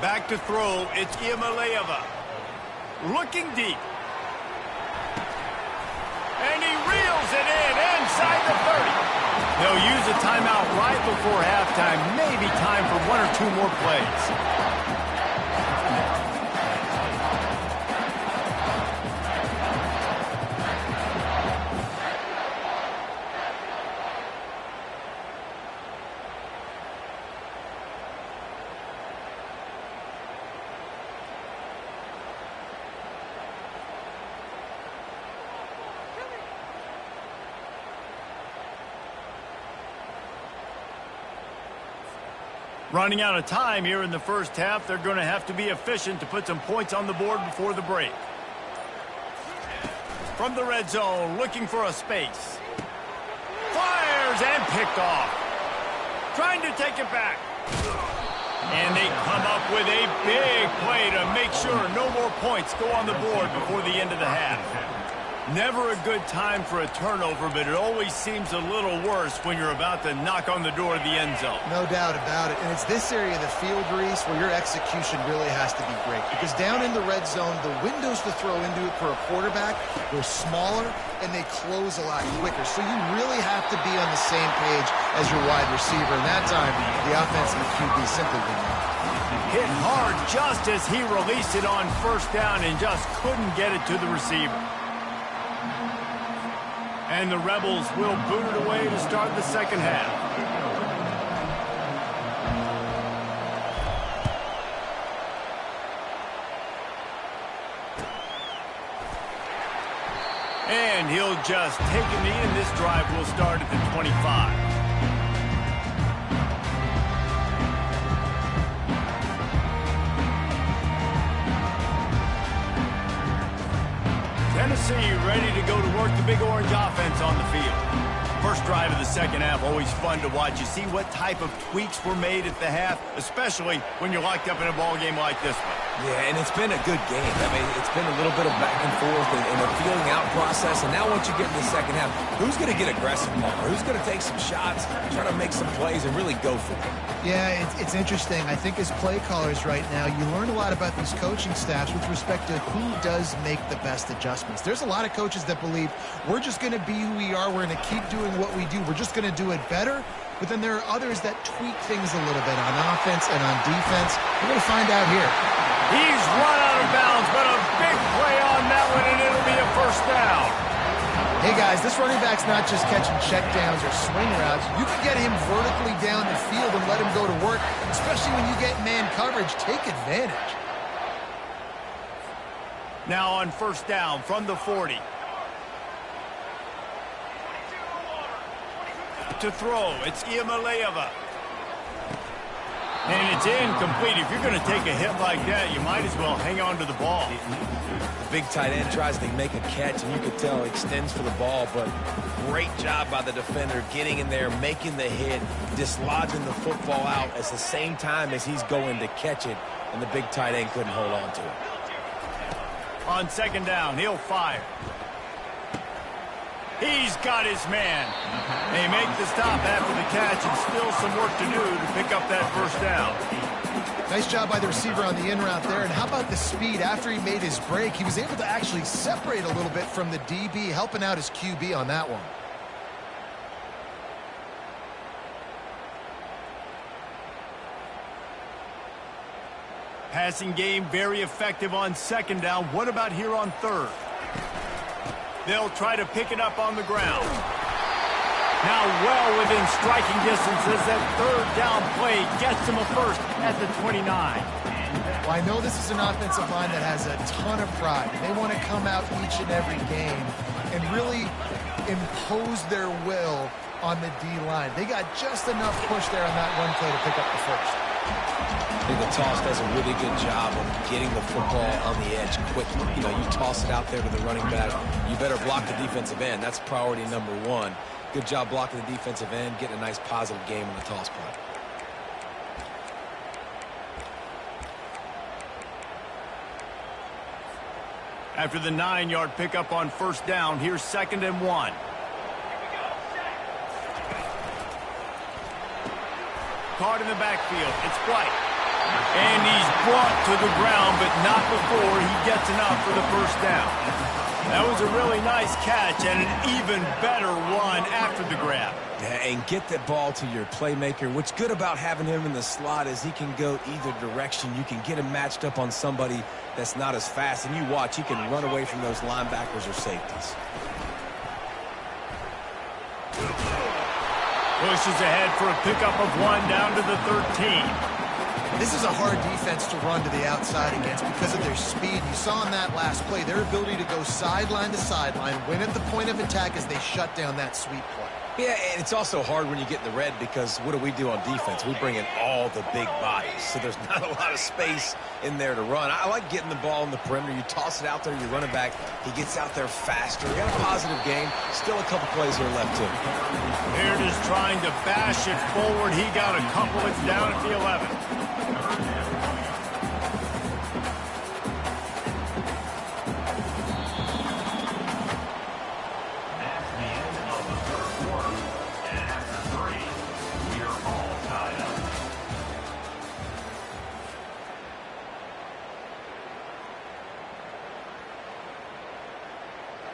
Back to throw, it's Iamaleava. Looking deep. And he reels it in inside the 30. They'll use a timeout right before halftime. Maybe time for 1 or 2 more plays. Running out of time here in the first half. They're going to have to be efficient to put some points on the board before the break. From the red zone, looking for a space. Fires and picked off. Trying to take it back. And they come up with a big play to make sure no more points go on the board before the end of the half. Never a good time for a turnover, but it always seems a little worse when you're about to knock on the door of the end zone. No doubt about it. And it's this area of the field, Reese, where your execution really has to be great. Because down in the red zone, the windows to throw into it for a quarterback, they're smaller and they close a lot quicker. So you really have to be on the same page as your wide receiver. And that time, the offensive QB simply did not. Hit hard just as he released it on first down and just couldn't get it to the receiver. And the Rebels will boot it away to start the second half. And he'll just take a knee, and this drive will start at the 25. Tennessee ready to go to work the Big Orange offense on the field. First drive of the second half, always fun to watch. You see what type of tweaks were made at the half, especially when you're locked up in a ball game like this one. Yeah, and it's been a good game. I mean, it's been a little bit of back and forth and a feeling out process. And now once you get in the second half, who's going to get aggressive, Paul? Who's going to take some shots, try to make some plays, and really go for it? Yeah, it's interesting. I think as play callers right now, you learn a lot about these coaching staffs with respect to who does make the best adjustments. There's a lot of coaches that believe we're just going to be who we are. We're going to keep doing what we do. We're just going to do it better. but then there are others that tweak things a little bit on offense and on defense. We're going to find out here. He's run out of bounds, but a big play on that one, and it'll be a first down. Hey, guys, this running back's not just catching checkdowns or swing routes. You can get him vertically down the field and let him go to work, especially when you get man coverage. Take advantage. Now on first down from the 40. To throw, it's Iamaleava. And it's incomplete. If you're going to take a hit like that, you might as well hang on to the ball. The big tight end tries to make a catch, and you can tell he extends for the ball, but great job by the defender getting in there, making the hit, dislodging the football out at the same time as he's going to catch it, and the big tight end couldn't hold on to it. On second down, he'll fire. He's got his man. They make the stop after the catch, and still some work to do to pick up that first down. Nice job by the receiver on the in route there. And how about the speed? After he made his break, he was able to actually separate a little bit from the DB, helping out his QB on that one. Passing game very effective on second down. What about here on third? They'll try to pick it up on the ground. Now well within striking distance as that third down play gets them a first at the 29. Well, I know this is an offensive line that has a ton of pride. They want to come out each and every game and really impose their will on the D-line. They got just enough push there on that one play to pick up the first. I think the toss does a really good job of getting the football on the edge quickly. You know, you toss it out there to the running back, you better block the defensive end. That's priority number one. Good job blocking the defensive end, getting a nice positive game on the toss play. After the 9-yard pickup on first down, here's second and 1. Caught in the backfield. It's White. And he's brought to the ground, but not before he gets enough for the first down. That was a really nice catch and an even better run after the grab. Yeah, and get that ball to your playmaker. What's good about having him in the slot is he can go either direction. You can get him matched up on somebody that's not as fast, and you watch, he can run away from those linebackers or safeties. Pushes ahead for a pickup of 1 down to the 13. This is a hard defense to run to the outside against because of their speed. You saw in that last play their ability to go sideline to sideline, win at the point of attack as they shut down that sweep play. Yeah, and it's also hard when you get in the red because what do we do on defense? We bring in all the big bodies, so there's not a lot of space in there to run. I like getting the ball in the perimeter. You toss it out there, you run it back. He gets out there faster. We got a positive game. Still a couple plays here left, too. Baird is trying to bash it forward. He got a couple. It's down at the 11.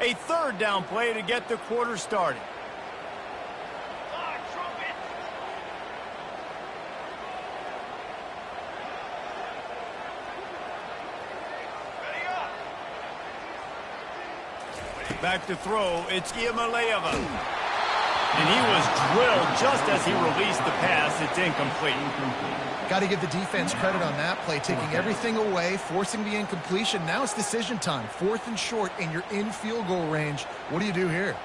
A third down play to get the quarter started. Back to throw, it's Iamaleava. And he was drilled just as he released the pass. It's incomplete. Got to give the defense credit on that play, taking everything away, forcing the incompletion. Now it's decision time. 4th and short, and you're in field goal range. What do you do here?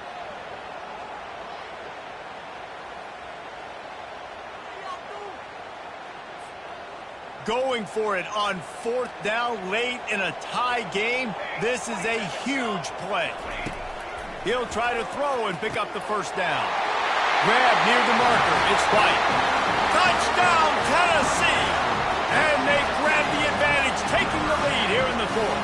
Going for it on 4th down late in a tie game. This is a huge play. He'll try to throw and pick up the first down. Grab near the marker. It's White. Touchdown, Tennessee! And they grab the advantage, taking the lead here in the 4th.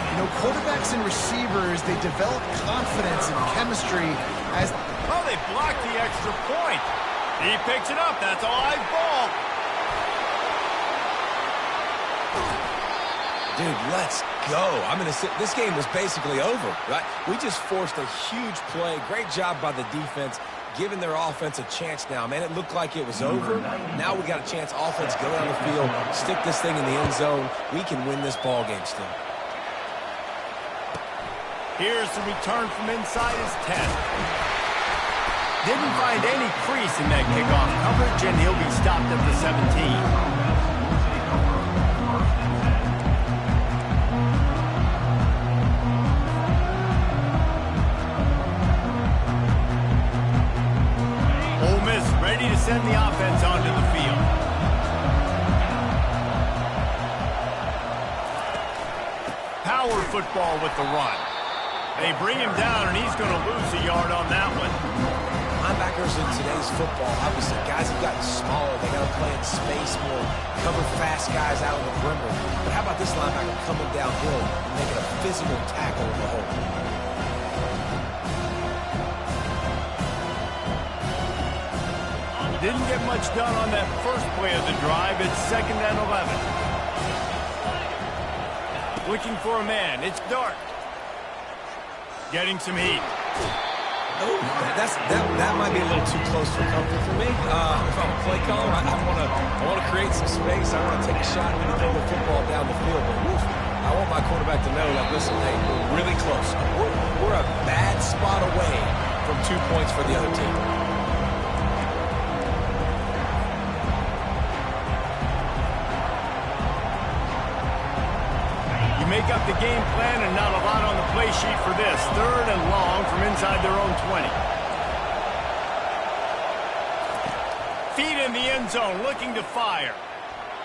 You know, quarterbacks and receivers, they develop confidence and chemistry as... Oh, they blocked the extra point. He picks it up. That's a live ball. Dude, let's go. I'm going to say this game was basically over, right? We just forced a huge play. Great job by the defense. giving their offense a chance now. Man, it looked like it was over. Now we got a chance. Offense, go down the field, stick this thing in the end zone. We can win this ball game still. Here's the return from inside his 10. Didn't find any crease in that kickoff coverage, and he'll be stopped at the 17. Ready to send the offense onto the field. Power football with the run. They bring him down, and he's going to lose a yard on that one. Linebackers in today's football, obviously, guys have gotten smaller. They got to play in space more, cover fast guys out on the perimeter. But how about this linebacker coming downhill and making a physical tackle in the hole? Didn't get much done on that first play of the drive. It's 2nd and 11. Looking for a man. It's Dart. Getting some heat. Oh, that might be a little too close for comfort for me. If I'm a play caller, I want to create some space. I want to take a shot and throw the football down the field. But woof, I want my quarterback to know, like, listen, hey, we're really close. We're a bad spot away from 2 points for the other team. Make up the game plan, and not a lot on the play sheet for this. 3rd and long from inside their own 20. Feet in the end zone, looking to fire.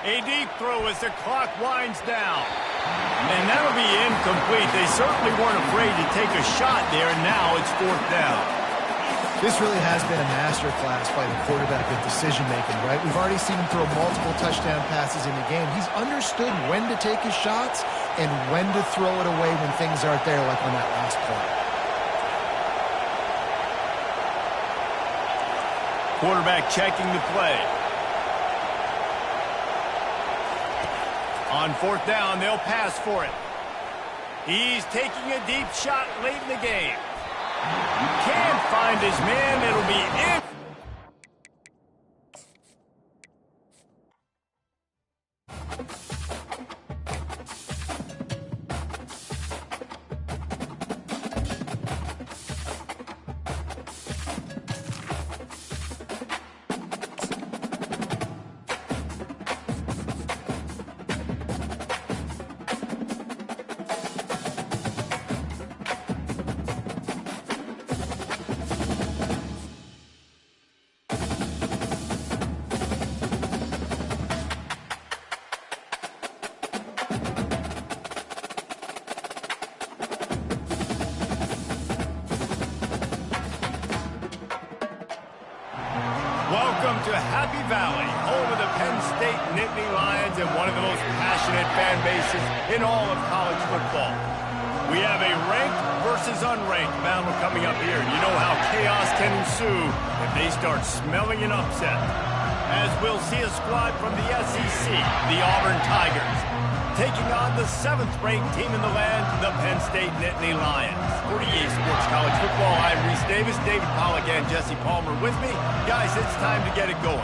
A deep throw as the clock winds down. And that'll be incomplete. They certainly weren't afraid to take a shot there, and now it's 4th down. This really has been a masterclass by the quarterback with decision-making, right? We've already seen him throw multiple touchdown passes in the game. He's understood when to take his shots and when to throw it away when things aren't there, like on that last play. Quarterback checking the play. On 4th down, they'll pass for it. He's taking a deep shot late in the game. Can't find his man. It'll be in. Welcome to Happy Valley, home of the Penn State Nittany Lions and one of the most passionate fan bases in all of college football. We have a ranked versus unranked battle coming up here. You know how chaos can ensue if they start smelling an upset. As we'll see a squad from the SEC, the Auburn Tigers, taking on the 7th-ranked team in the land, the Penn State Nittany Lions. 48 Sports College Football, I'm Reese Davis, David Pollack, and Jesse Palmer with me. Guys, it's time to get it going.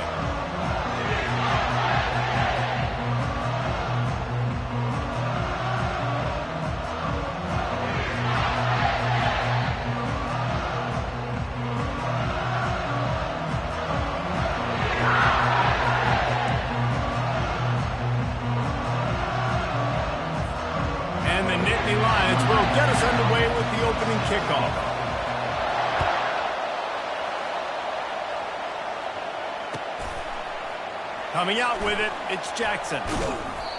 Get us underway with the opening kickoff. Coming out with it, it's Jackson.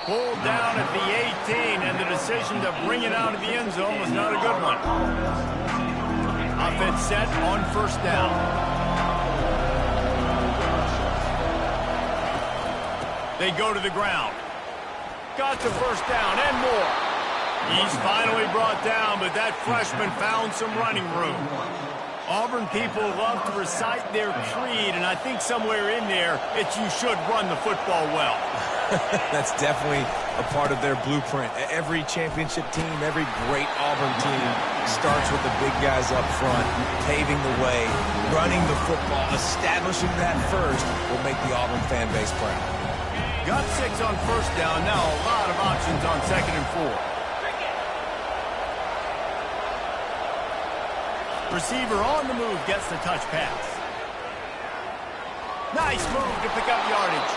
Pulled down at the 18, and the decision to bring it out of the end zone was not a good one. Offense set on 1st down. They go to the ground. Got the 1st down and more. He's finally brought down, but that freshman found some running room. Auburn people love to recite their creed, and I think somewhere in there it's you should run the football well. That's definitely a part of their blueprint. Every championship team, every great Auburn team starts with the big guys up front, paving the way, running the football, establishing that first will make the Auburn fan base proud. Got 6 on first down. Now a lot of options on 2nd and 4. Receiver on the move gets the touch pass. Nice move to pick up yardage.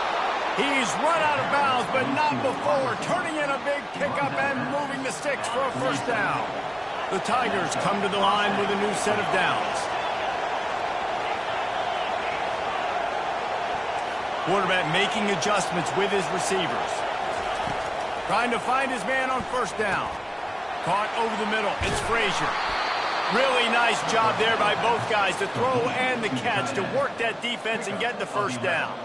He's run out of bounds, but not before turning in a big pickup and moving the sticks for a first down. The Tigers come to the line with a new set of downs. Quarterback making adjustments with his receivers. Trying to find his man on first down. Caught over the middle. It's Frazier. Really nice job there by both guys to throw and the catch to work that defense and get the first down.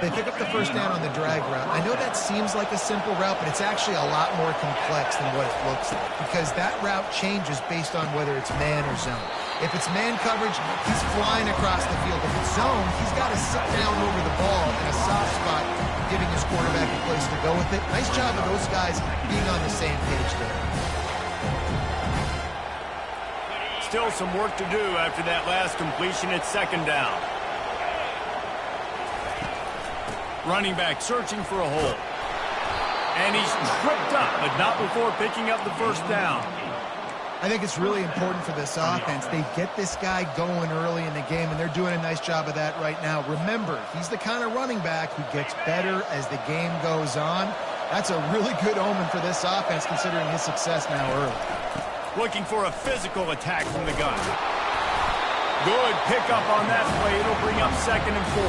They pick up the first down on the drag route. I know that seems like a simple route, but it's actually a lot more complex than what it looks like because that route changes based on whether it's man or zone. If it's man coverage, he's flying across the field. If it's zone, he's got to sit down over the ball in a soft spot, giving his quarterback a place to go with it. Nice job of those guys being on the same page there. Still some work to do after that last completion at 2nd down. Running back searching for a hole. And he's tripped up, but not before picking up the first down. I think it's really important for this offense. They get this guy going early in the game, and they're doing a nice job of that right now. Remember, he's the kind of running back who gets better as the game goes on. That's a really good omen for this offense, considering his success now early. Looking for a physical attack from the gun. Good pickup on that play. It'll bring up 2nd and 4.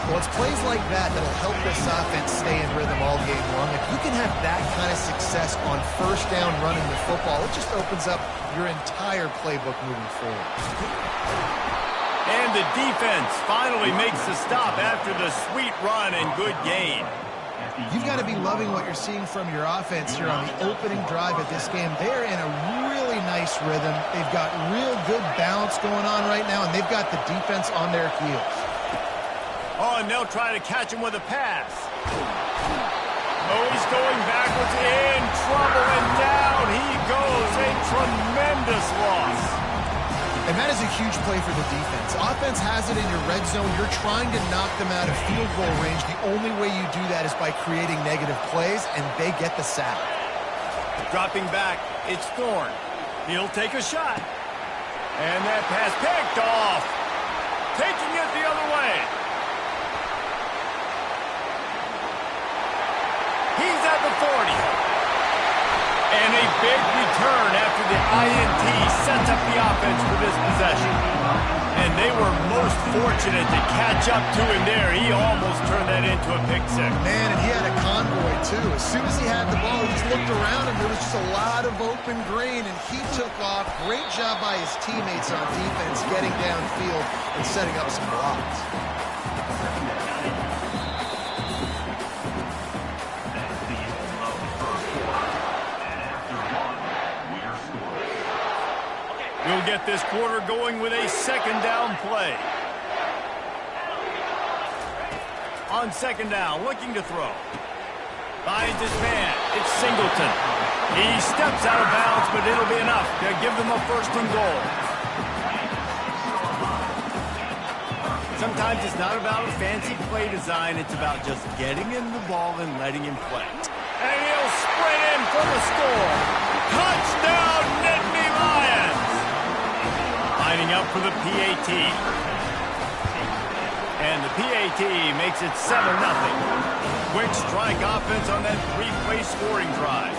Well, it's plays like that that'll help this offense stay in rhythm all game long. If you can have that kind of success on first down running the football, it just opens up your entire playbook moving forward. And the defense finally makes the stop after the sweet run and good gain. You've got to be loving what you're seeing from your offense here on the opening drive of this game. They're in a really nice rhythm. They've got real good balance going on right now, and they've got the defense on their heels. Oh, and they'll try to catch him with a pass. Oh, he's going backwards, in trouble, and down he goes. A tremendous loss. And that is a huge play for the defense. Offense has it in your red zone. You're trying to knock them out of field goal range. The only way you do that is by creating negative plays, and they get the sack. Dropping back, it's Thorne. He'll take a shot. And that pass picked off. Taking it the other way. He's at the 40. And a big return after the INT sets up the offense for this possession. And they were most fortunate to catch up to him there. He almost turned that into a pick six. Man, and he had a convoy, too. As soon as he had the ball, he just looked around, and there was just a lot of open green, and he took off. Great job by his teammates on defense, getting downfield and setting up some blocks. We'll get this quarter going with a 2nd down play. On 2nd down, looking to throw. Finds his man. It's Singleton. He steps out of bounds, but it'll be enough to give them a 1st and goal. Sometimes it's not about a fancy play design. It's about just getting him the ball and letting him play. And he'll sprint in for the score. Touchdown, Nittany Lions! Lining up for the PAT. And the PAT makes it 7-0. Quick strike offense on that 3-play scoring drive.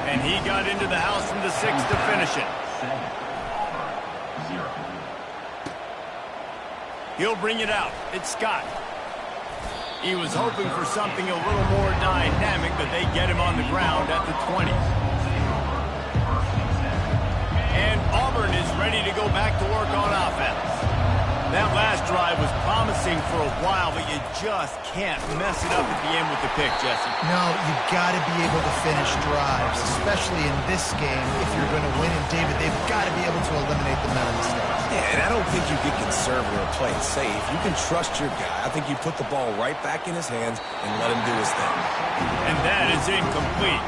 And he got into the house from the 6 to finish it. He'll bring it out. It's Scott. He was hoping for something a little more dynamic, but they get him on the ground at the 20. And Auburn is ready to go back to work on offense. That last drive was promising. passing for a while, but you just can't mess it up at the end with the pick, Jesse. No, you've got to be able to finish drives, especially in this game. If you're going to win, and David, they've got to be able to eliminate the mental mistakes. Yeah, and I don't think you get conservative or play it safe. You can trust your guy. I think you put the ball right back in his hands and let him do his thing. And that is incomplete.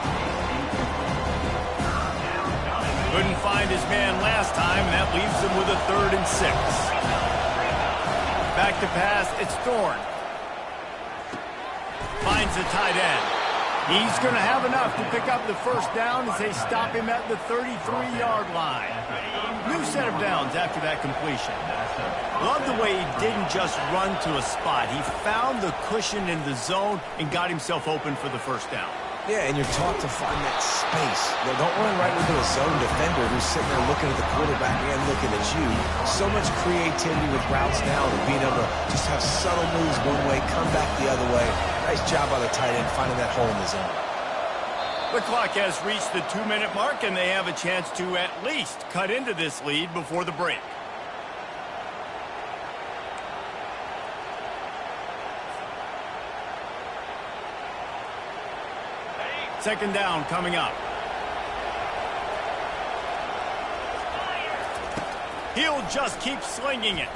Couldn't find his man last time, and that leaves him with a 3rd and 6. Back to pass, it's Thorne. Finds the tight end. He's going to have enough to pick up the first down as they stop him at the 33-yard line. New set of downs after that completion. Love the way he didn't just run to a spot. He found the cushion in the zone and got himself open for the first down. Yeah, and you're taught to find that space. You know, don't run right into a zone defender who's sitting there looking at the quarterback and looking at you. So much creativity with routes now and being able to just have subtle moves one way, come back the other way. Nice job by the tight end finding that hole in the zone. The clock has reached the 2-minute mark, and they have a chance to at least cut into this lead before the break. Second down coming up. He'll just keep slinging it.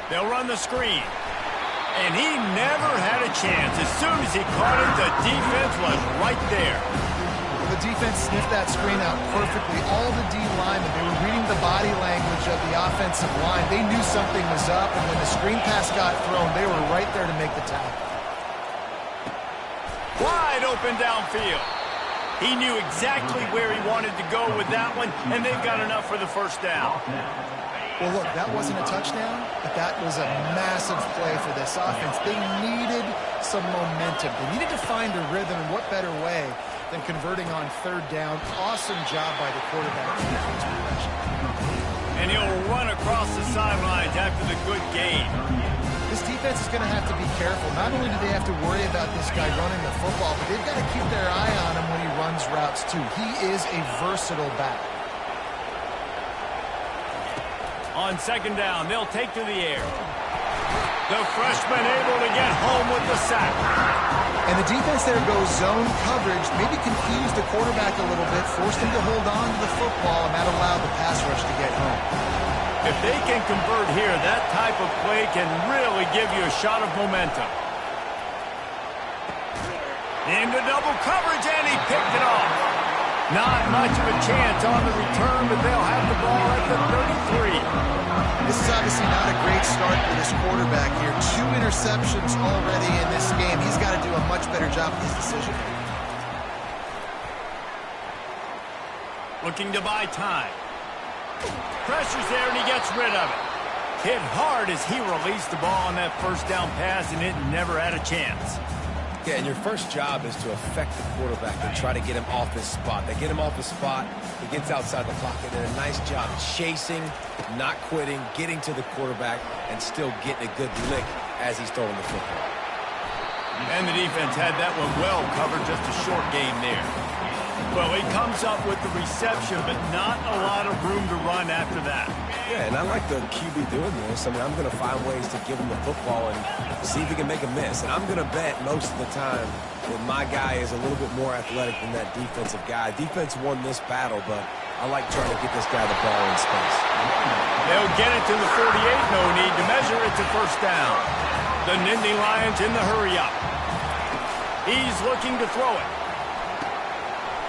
They'll run the screen. And he never had a chance. As soon as he caught it, the defense was right there. The defense sniffed that screen out perfectly. All the D linemen, they were reading the body language of the offensive line. They knew something was up, and when the screen pass got thrown, they were right there to make the tackle. Wide open downfield. He knew exactly where he wanted to go with that one, and they've got enough for the first down. Well, look, that wasn't a touchdown, but that was a massive play for this offense. They needed some momentum. They needed to find a rhythm, and what better way than converting on 3rd down. Awesome job by the quarterback. And he'll run across the sidelines after the good gain. This defense is going to have to be careful. Not only do they have to worry about this guy running the football, but they've got to keep their eye on him when he runs routes, too. He is a versatile back. On second down, they'll take to the air. The freshman able to get home with the sack. And the defense there goes zone coverage, maybe confused the quarterback a little bit, forced him to hold on to the football, and that allowed the pass rush to get home. If they can convert here, that type of play can really give you a shot of momentum. Into double coverage, and he picked it off. Not much of a chance on the return, but they'll have the ball at the 33. This is obviously not a great start for this quarterback here. 2 interceptions already in this game. He's got to do a much better job with his decision. Looking to buy time. Pressure's there, and he gets rid of it. Hit hard as he released the ball on that first down pass, and it never had a chance. Yeah, and your first job is to affect the quarterback and try to get him off his spot. They get him off his spot, he gets outside the pocket, and a nice job chasing, not quitting, getting to the quarterback, and still getting a good lick as he's throwing the football. And the defense had that one well covered, just a short game there. Well, he comes up with the reception, but not a lot of room to run after that. Yeah, and I like the QB doing this. I mean, I'm going to find ways to give him the football and see if he can make a miss. And I'm going to bet most of the time that my guy is a little bit more athletic than that defensive guy. Defense won this battle, but I like trying to get this guy the ball in space. They'll get it to the 48. No need to measure it to first down. The Nittany Lions in the hurry-up. He's looking to throw it.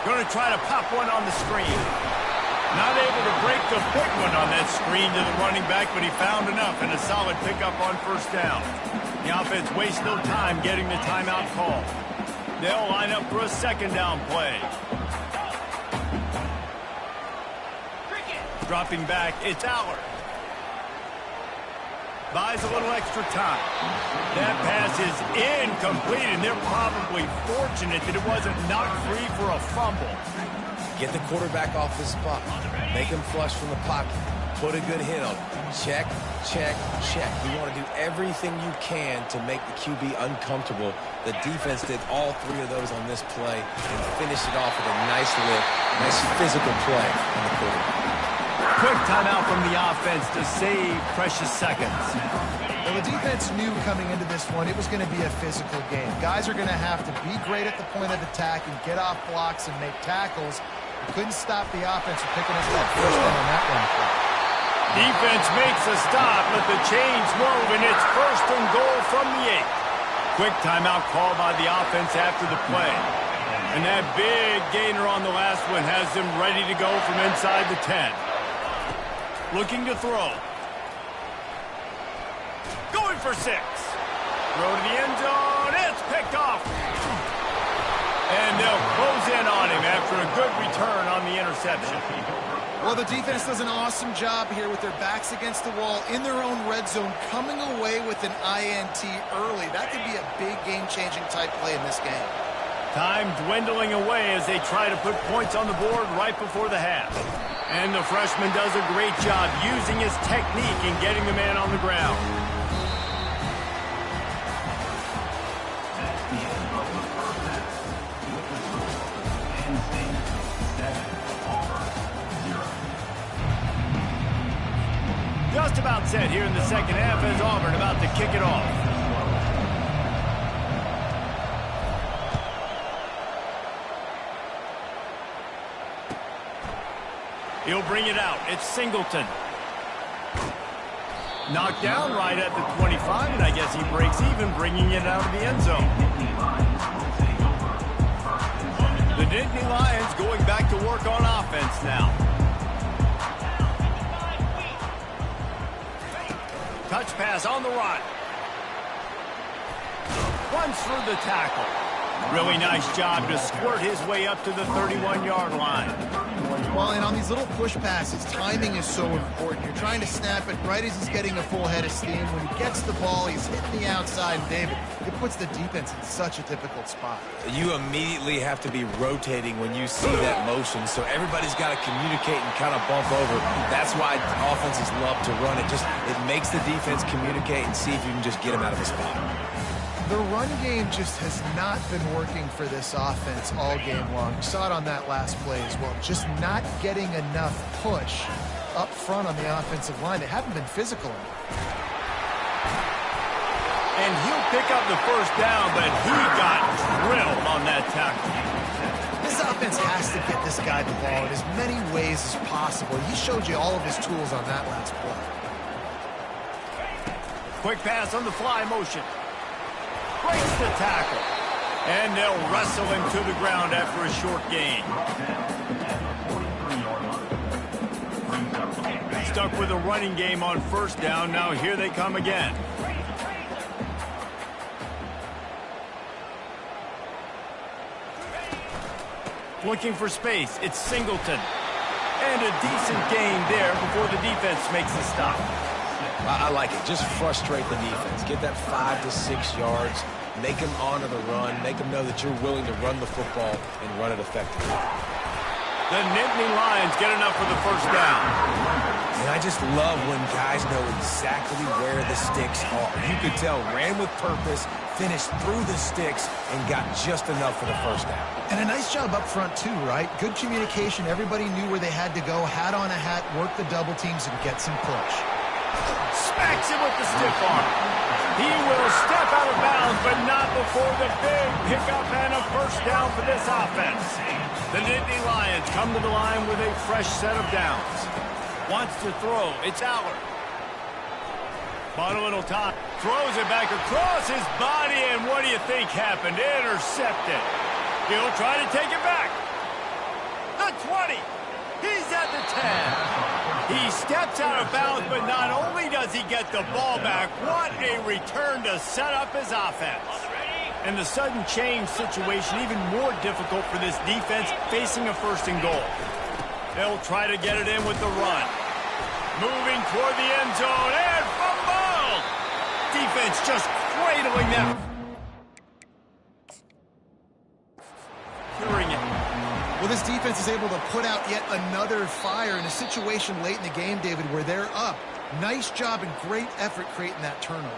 Going to try to pop one on the screen. Not able to break the big one on that screen to the running back, but he found enough and a solid pickup on first down. The offense wastes no time getting the timeout call. They'll line up for a second down play. Dropping back, it's Allard. Buys a little extra time. That pass is incomplete, and they're probably fortunate that it wasn't knocked free for a fumble. Get the quarterback off his spot. Make him flush from the pocket. Put a good hit on him. Check, check, check. You want to do everything you can to make the QB uncomfortable. The defense did all 3 of those on this play and finished it off with a nice lick, nice physical play on the quarterback. Quick timeout from the offense to save precious seconds. Well, The defense knew coming into this one it was going to be a physical game. Guys are going to have to be great at the point of attack and get off blocks and make tackles. They couldn't stop the offense from picking up that first down on that one play. Defense makes a stop, but the chains move, and it's 1st and goal from the 8. Quick timeout called by the offense after the play. And that big gainer on the last one has them ready to go from inside the 10. Looking to throw. Going for 6. Throw to the end zone. It's picked off. And they'll close in on him after a good return on the interception. Well, the defense does an awesome job here with their backs against the wall in their own red zone, coming away with an INT early. That could be a big game-changing type play in this game. Time dwindling away as they try to put points on the board right before the half. And the freshman does a great job using his technique and getting the man on the ground. Just about set here in the second half as Auburn about to kick it off. He'll bring it out. It's Singleton. Knocked down right at the 25, and I guess he breaks even, bringing it out of the end zone. The Nittany Lions going back to work on offense now. Touch pass on the run. Runs through the tackle. Really nice job to squirt his way up to the 31-yard line. Well, and on these little push passes, timing is so important. You're trying to snap it right as he's getting a full head of steam. When he gets the ball, he's hitting the outside. And David, it puts the defense in such a difficult spot. You immediately have to be rotating when you see that motion, so everybody's got to communicate and kind of bump over. That's why offenses love to run it. It makes the defense communicate and see if you can just get them out of the spot. The run game just has not been working for this offense all game long. We saw it on that last play as well. Just not getting enough push up front on the offensive line. They haven't been physical enough. And he'll pick up the first down, but he got drilled on that tackle. This offense has to get this guy the ball in as many ways as possible. He showed you all of his tools on that last play. Quick pass on the fly motion. Breaks the tackle. And they'll wrestle him to the ground after a short gain. Stuck with a running game on first down. Now here they come again. Looking for space. It's Singleton. And a decent gain there before the defense makes the stop. I like it. Just frustrate the defense. Get that 5 to 6 yards. Make them honor the run. Make them know that you're willing to run the football and run it effectively. The Nittany Lions get enough for the first down. And I just love when guys know exactly where the sticks are. You could tell, ran with purpose, finished through the sticks, and got just enough for the first down. And a nice job up front, too, right? Good communication. Everybody knew where they had to go. Hat on a hat, work the double teams, and get some push. Smacks him with the stiff arm. He will step out of bounds, but not before the big pickup and a first down for this offense. The Nittany Lions come to the line with a fresh set of downs. Wants to throw. It's Allard. Bought a little time. Throws it back across his body, and what do you think happened? Intercepted. He'll try to take it back. The 20. He's at the 10. He steps out of bounds, but not only does he get the ball back, what a return to set up his offense. And the sudden change situation even more difficult for this defense facing a first and goal. They'll try to get it in with the run. Moving toward the end zone and fumble! Defense just cradling them. Curing it. Well, this defense is able to put out yet another fire in a situation late in the game, David, where they're up. Nice job and great effort creating that turnover.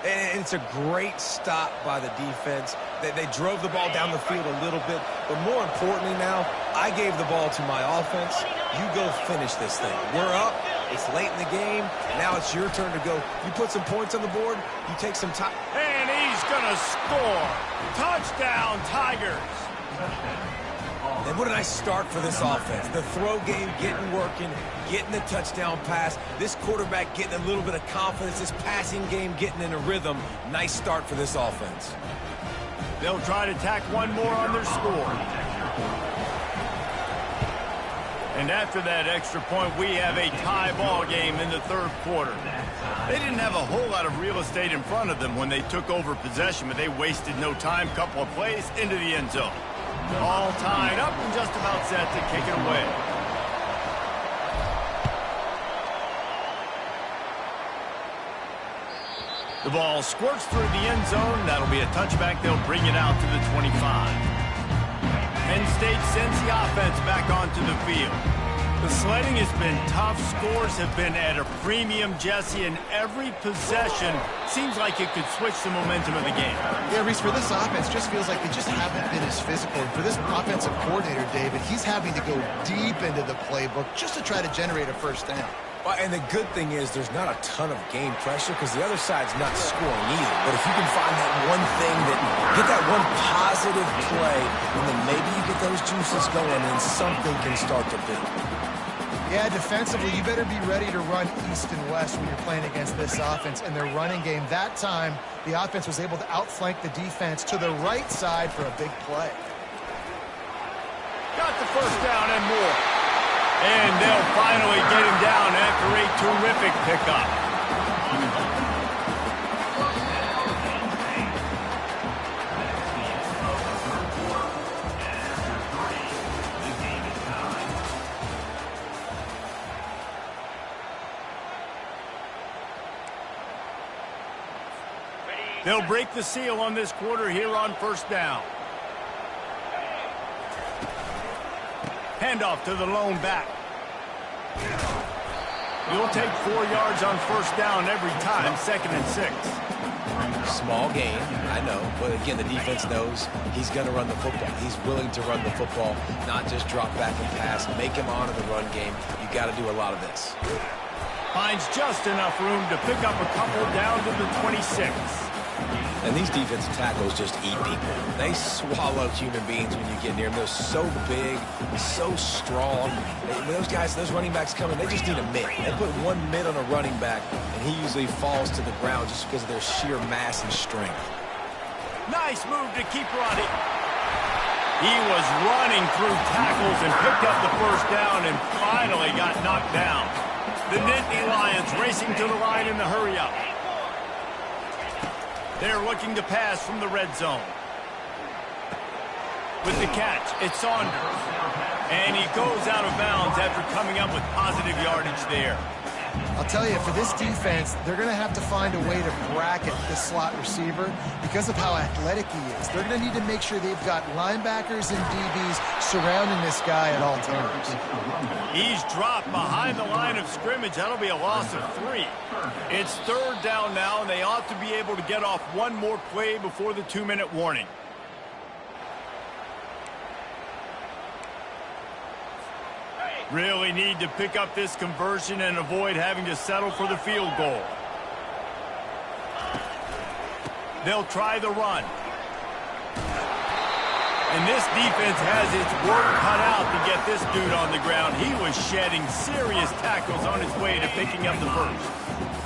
And it's a great stop by the defense. They drove the ball down the field a little bit, but more importantly now, I gave the ball to my offense. You go finish this thing. We're up. It's late in the game. Now it's your turn to go. You put some points on the board. You take some time. And he's going to score. Touchdown, Tigers. And what a nice start for this offense. The throw game getting working, getting the touchdown pass. This quarterback getting a little bit of confidence. This passing game getting in a rhythm. Nice start for this offense. They'll try to tack one more on their score. And after that extra point, we have a tie ball game in the third quarter. They didn't have a whole lot of real estate in front of them when they took over possession, but they wasted no time. Couple of plays into the end zone. All tied up and just about set to kick it away. The ball squirts through the end zone. That'll be a touchback. They'll bring it out to the 25. Penn State sends the offense back onto the field. The sledding has been tough. Scores have been at a premium, Jesse, and every possession seems like it could switch the momentum of the game. Yeah, Reese, for this offense, just feels like they just haven't been as physical. And for this offensive coordinator, David, he's having to go deep into the playbook just to try to generate a first down. Well, and the good thing is there's not a ton of game pressure because the other side's not scoring either. But if you can find that one thing get that one positive play, and then maybe you get those juices going and something can start to build. Yeah, defensively, you better be ready to run east and west when you're playing against this offense and their running game. That time, the offense was able to outflank the defense to the right side for a big play. Got the first down and more. And they'll finally get him down after a terrific pickup. They'll break the seal on this quarter here on first down. Handoff to the lone back. You'll take 4 yards on first down every time, 2nd and 6. Small gain, I know, but again, the defense knows he's going to run the football. He's willing to run the football, not just drop back and pass, make him honor the run game. You got to do a lot of this. Finds just enough room to pick up a couple down to the 26. And these defensive tackles just eat people. They swallow human beings when you get near them. They're so big, so strong. When those guys, those running backs come in, they just need a mitt. They put one mitt on a running back, and he usually falls to the ground just because of their sheer mass and strength. Nice move to keep running. He was running through tackles and picked up the first down and finally got knocked down. The Nittany Lions racing to the line in the hurry-up. They're looking to pass from the red zone. With the catch, it's Saunders. And he goes out of bounds after coming up with positive yardage there. I'll tell you, for this defense, they're going to have to find a way to bracket this slot receiver because of how athletic he is. They're going to need to make sure they've got linebackers and DBs surrounding this guy at all times. He's dropped behind the line of scrimmage. That'll be a loss of 3. It's third down now, and they ought to be able to get off one more play before the 2-minute warning. Really need to pick up this conversion and avoid having to settle for the field goal. They'll try the run. And this defense has its work cut out to get this dude on the ground. He was shedding serious tackles on his way to picking up the first.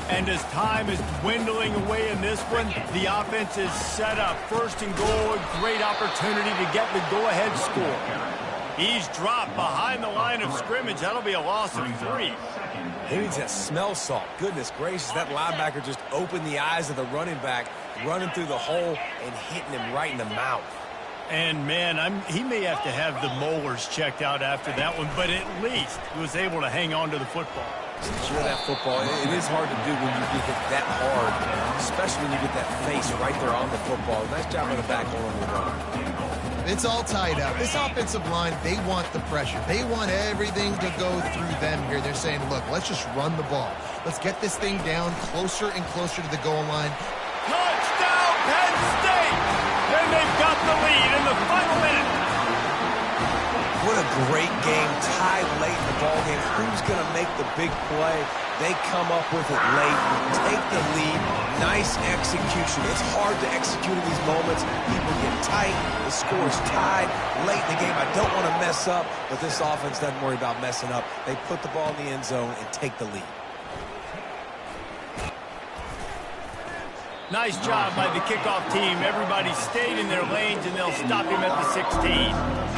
And as time is dwindling away in this one, the offense is set up. First and goal, a great opportunity to get the go-ahead score. He's dropped behind the line of scrimmage. That'll be a loss of 3. He needs that smell salt. Goodness gracious, that linebacker just opened the eyes of the running back, running through the hole and hitting him right in the mouth. And, man, he may have to have the molars checked out after that one, but at least he was able to hang on to the football. Secure that football. It is hard to do when you get hit that hard, especially when you get that face right there on the football. Nice job on the back holding the run. It's all tied up. This offensive line, they want the pressure. They want everything to go through them here. They're saying, look, let's just run the ball. Let's get this thing down closer and closer to the goal line. Touchdown, Penn State! And they've got the lead in the final minute. what a great game, tied late in the ball game. Who's going to make the big play? They come up with it late, take the lead. Nice execution. It's hard to execute in these moments. People get tight. The score's tied late in the game. I don't want to mess up, but this offense doesn't worry about messing up. They put the ball in the end zone and take the lead. Nice job by the kickoff team. Everybody stayed in their lanes, and they'll stop him at the 16.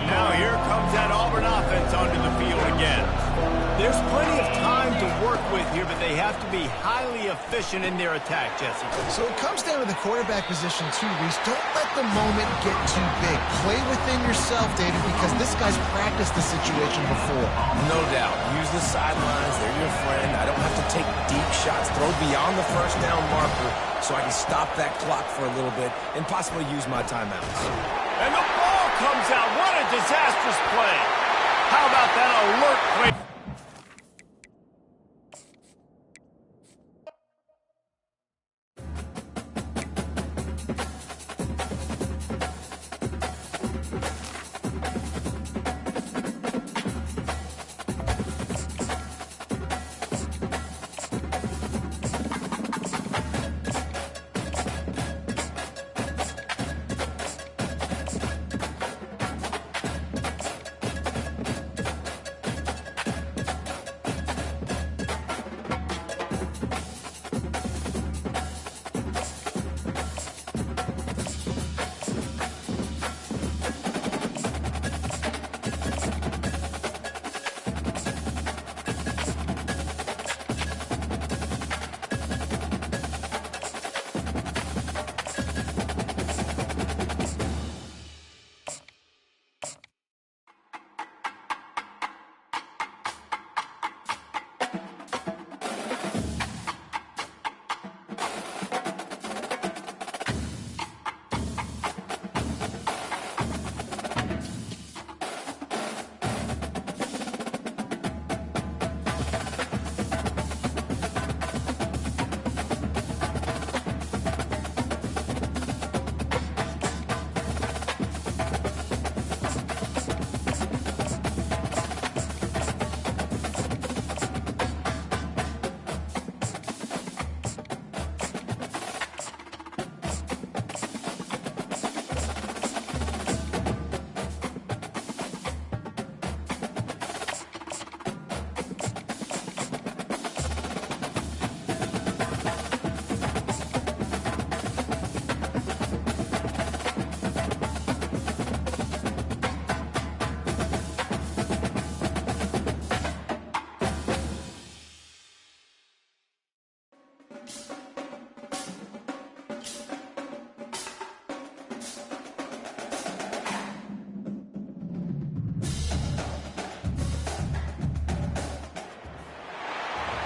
Now here comes that Auburn offense onto the field again. There's plenty of time to work with here, but they have to be highly efficient in their attack, Jesse. So it comes down to the quarterback position too, Reese. Don't let the moment get too big. Play within yourself, David, because this guy's practiced the situation before. No doubt. Use the sidelines. They're your friend. I don't have to take deep shots. Throw beyond the first down marker so I can stop that clock for a little bit and possibly use my timeouts. And the ball comes out. What a disastrous play. How about that alert play?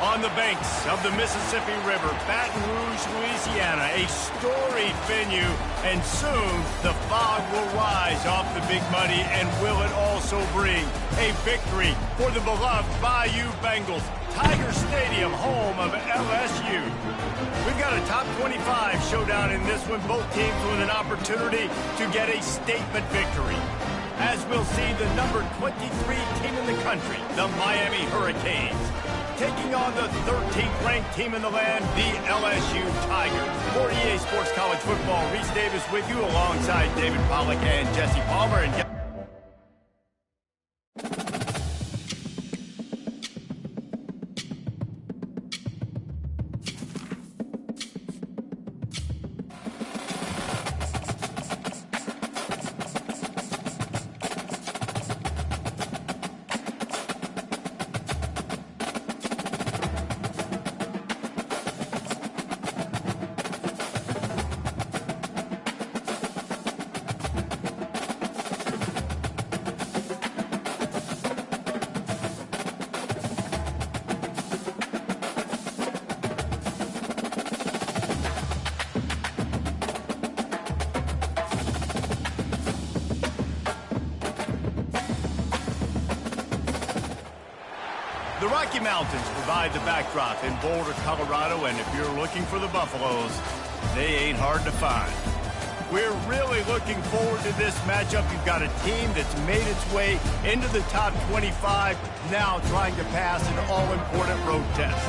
On the banks of the Mississippi River, Baton Rouge, Louisiana, a storied venue, and soon the fog will rise off the Big Muddy, and will it also bring a victory for the beloved Bayou Bengals. Tiger Stadium, home of LSU. We've got a top 25 showdown in this one, both teams with an opportunity to get a statement victory. As we'll see the number 23 team in the country, the Miami Hurricanes, taking on the 13th ranked team in the land, the LSU Tigers. For EA Sports College Football, Reese Davis with you alongside David Pollack and Jesse Palmer. And the Rocky Mountains provide the backdrop in Boulder, Colorado, and if you're looking for the Buffaloes, they ain't hard to find. We're really looking forward to this matchup. You've got a team that's made its way into the top 25, now trying to pass an all-important road test.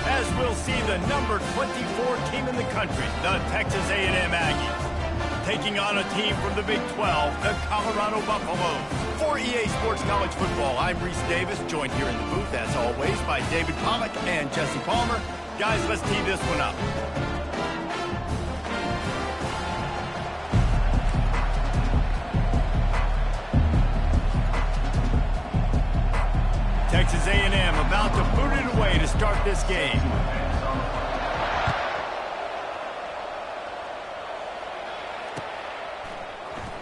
As we'll see the number 24 team in the country, the Texas A&M Aggies, taking on a team from the Big 12, the Colorado Buffaloes. For EA Sports College Football, I'm Reese Davis, joined here in the booth, as always, by David Pollack and Jesse Palmer. Guys, let's tee this one up. Texas A&M about to boot it away to start this game.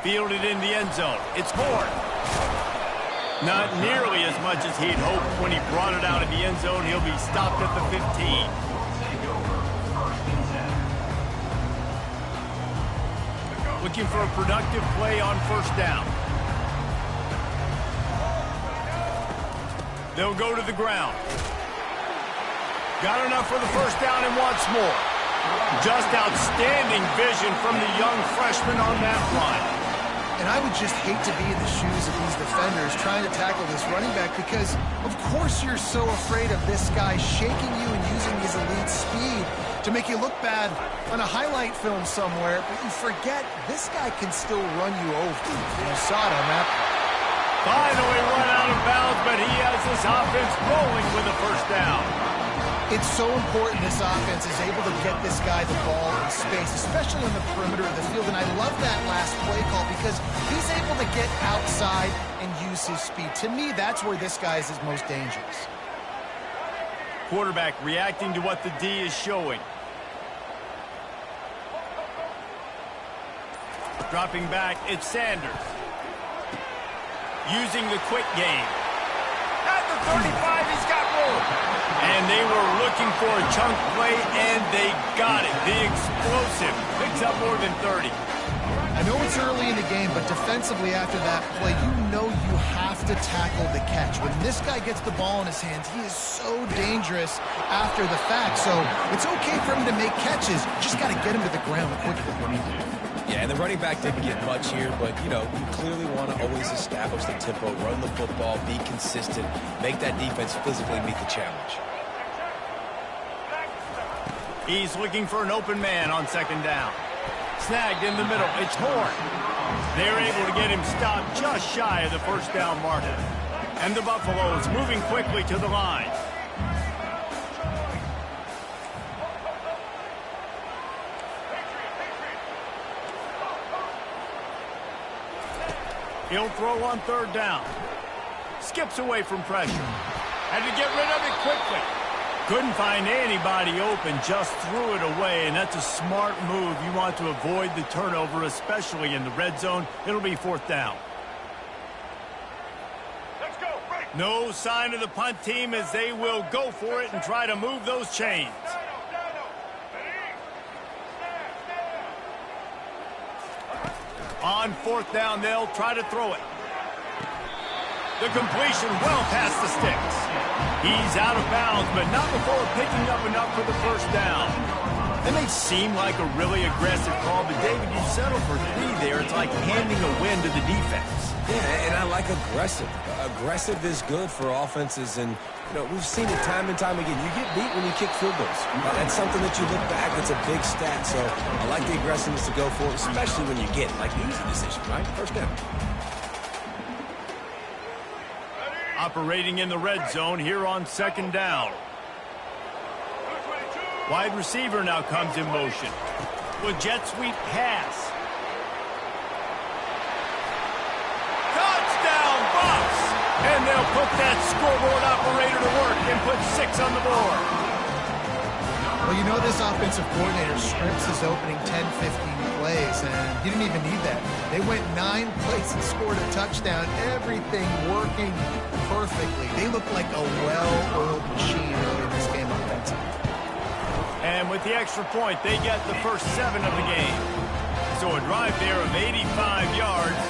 Fielded in the end zone. It's Horn. Not nearly as much as he'd hoped when he brought it out of the end zone. He'll be stopped at the 15. Looking for a productive play on first down. They'll go to the ground. Got enough for the first down and wants more. Just outstanding vision from the young freshman on that run. And I would just hate to be in the shoes of these defenders trying to tackle this running back because, of course, you're so afraid of this guy shaking you and using his elite speed to make you look bad on a highlight film somewhere, but you forget this guy can still run you over. You saw it on that play. Finally run out of bounds, but he has this offense rolling with a first down. It's so important this offense is able to get this guy the ball in space, especially on the perimeter of the field. And I love that last play call because he's able to get outside and use his speed. To me, that's where this guy is his most dangerous. Quarterback reacting to what the D is showing. Dropping back, it's Sanders. Using the quick game. At the 35, he's got room. And they were looking for a chunk play, and they got it. The explosive picks up more than 30. I know it's early in the game, but defensively after that play, you know you have to tackle the catch. When this guy gets the ball in his hands, he is so dangerous after the fact. So it's okay for him to make catches. You just got to get him to the ground quickly. Yeah, and the running back didn't get much here, but, you know, you clearly want to always establish the tempo, run the football, be consistent, make that defense physically meet the challenge. He's looking for an open man on second down. Snagged in the middle. It's Horn. They're able to get him stopped just shy of the first down marker. And the Buffaloes moving quickly to the line. He'll throw on third down. Skips away from pressure. Had to get rid of it quickly. Couldn't find anybody open, just threw it away, and that's a smart move. You want to avoid the turnover, especially in the red zone. It'll be fourth down. Let's go, break. No sign of the punt team as they will go for it and try to move those chains. On fourth down, they'll try to throw it. The completion well past the sticks. He's out of bounds, but not before picking up enough for the first down. That may seem like a really aggressive call, but David, you settle for 3 there. It's like handing a win to the defense. Yeah, and I like aggressive. Aggressive is good for offenses, and you know we've seen it time and time again. You get beat when you kick field goals. That's something that you look back. It's a big stat, so I like the aggressiveness to go for it, especially when you get like the easy decision, right? First down. Operating in the red zone here on second down. Wide receiver now comes in motion. With jet sweep pass. Touchdown Bucks! And they'll put that scoreboard operator to work and put 6 on the board. Well, you know this offensive coordinator scripts his opening 10, 15 plays, and he didn't even need that. They went 9 plays and scored a touchdown. Everything working perfectly. They look like a well-oiled machine early in this game offensively. And with the extra point, they get the first 7 of the game. So a drive there of 85 yards.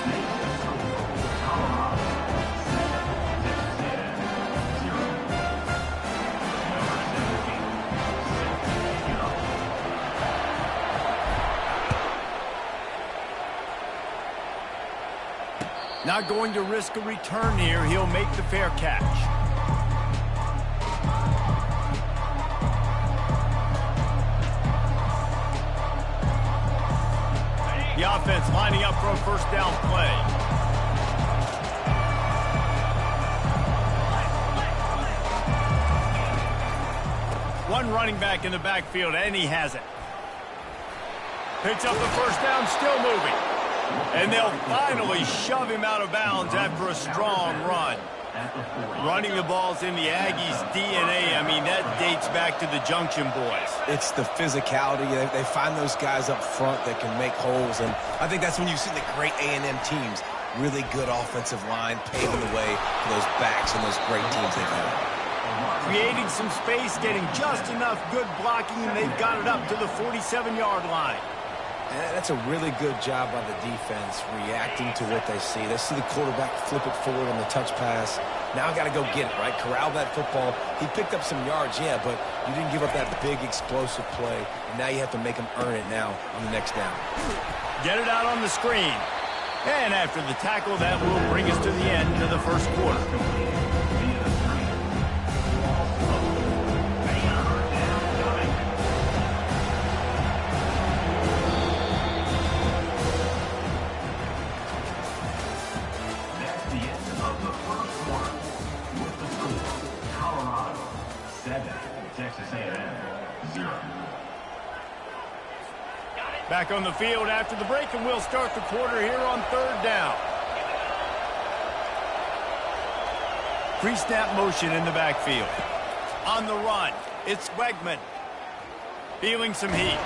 Not going to risk a return here. He'll make the fair catch. The offense lining up for a first down play. One running back in the backfield, and he has it. Picks up the first down, still moving. And they'll finally shove him out of bounds after a strong run. Running the ball's in the Aggies' DNA. I mean, that dates back to the Junction Boys. It's the physicality. They find those guys up front that can make holes, and I think that's when you see the great A&M teams. Really good offensive line paving the way for those backs and those great teams they've had. Creating some space, getting just enough good blocking, and they've got it up to the 47-yard line. And that's a really good job by the defense, reacting to what they see. They see the quarterback flip it forward on the touch pass. Now got to go get it, right? Corral that football. He picked up some yards, yeah, but you didn't give up that big explosive play. And now you have to make him earn it now on the next down. Get it out on the screen. And after the tackle, that will bring us to the end of the first quarter. Back on the field after the break, and we'll start the quarter here on third down. Pre-snap motion in the backfield. On the run, it's Wegman. Feeling some heat.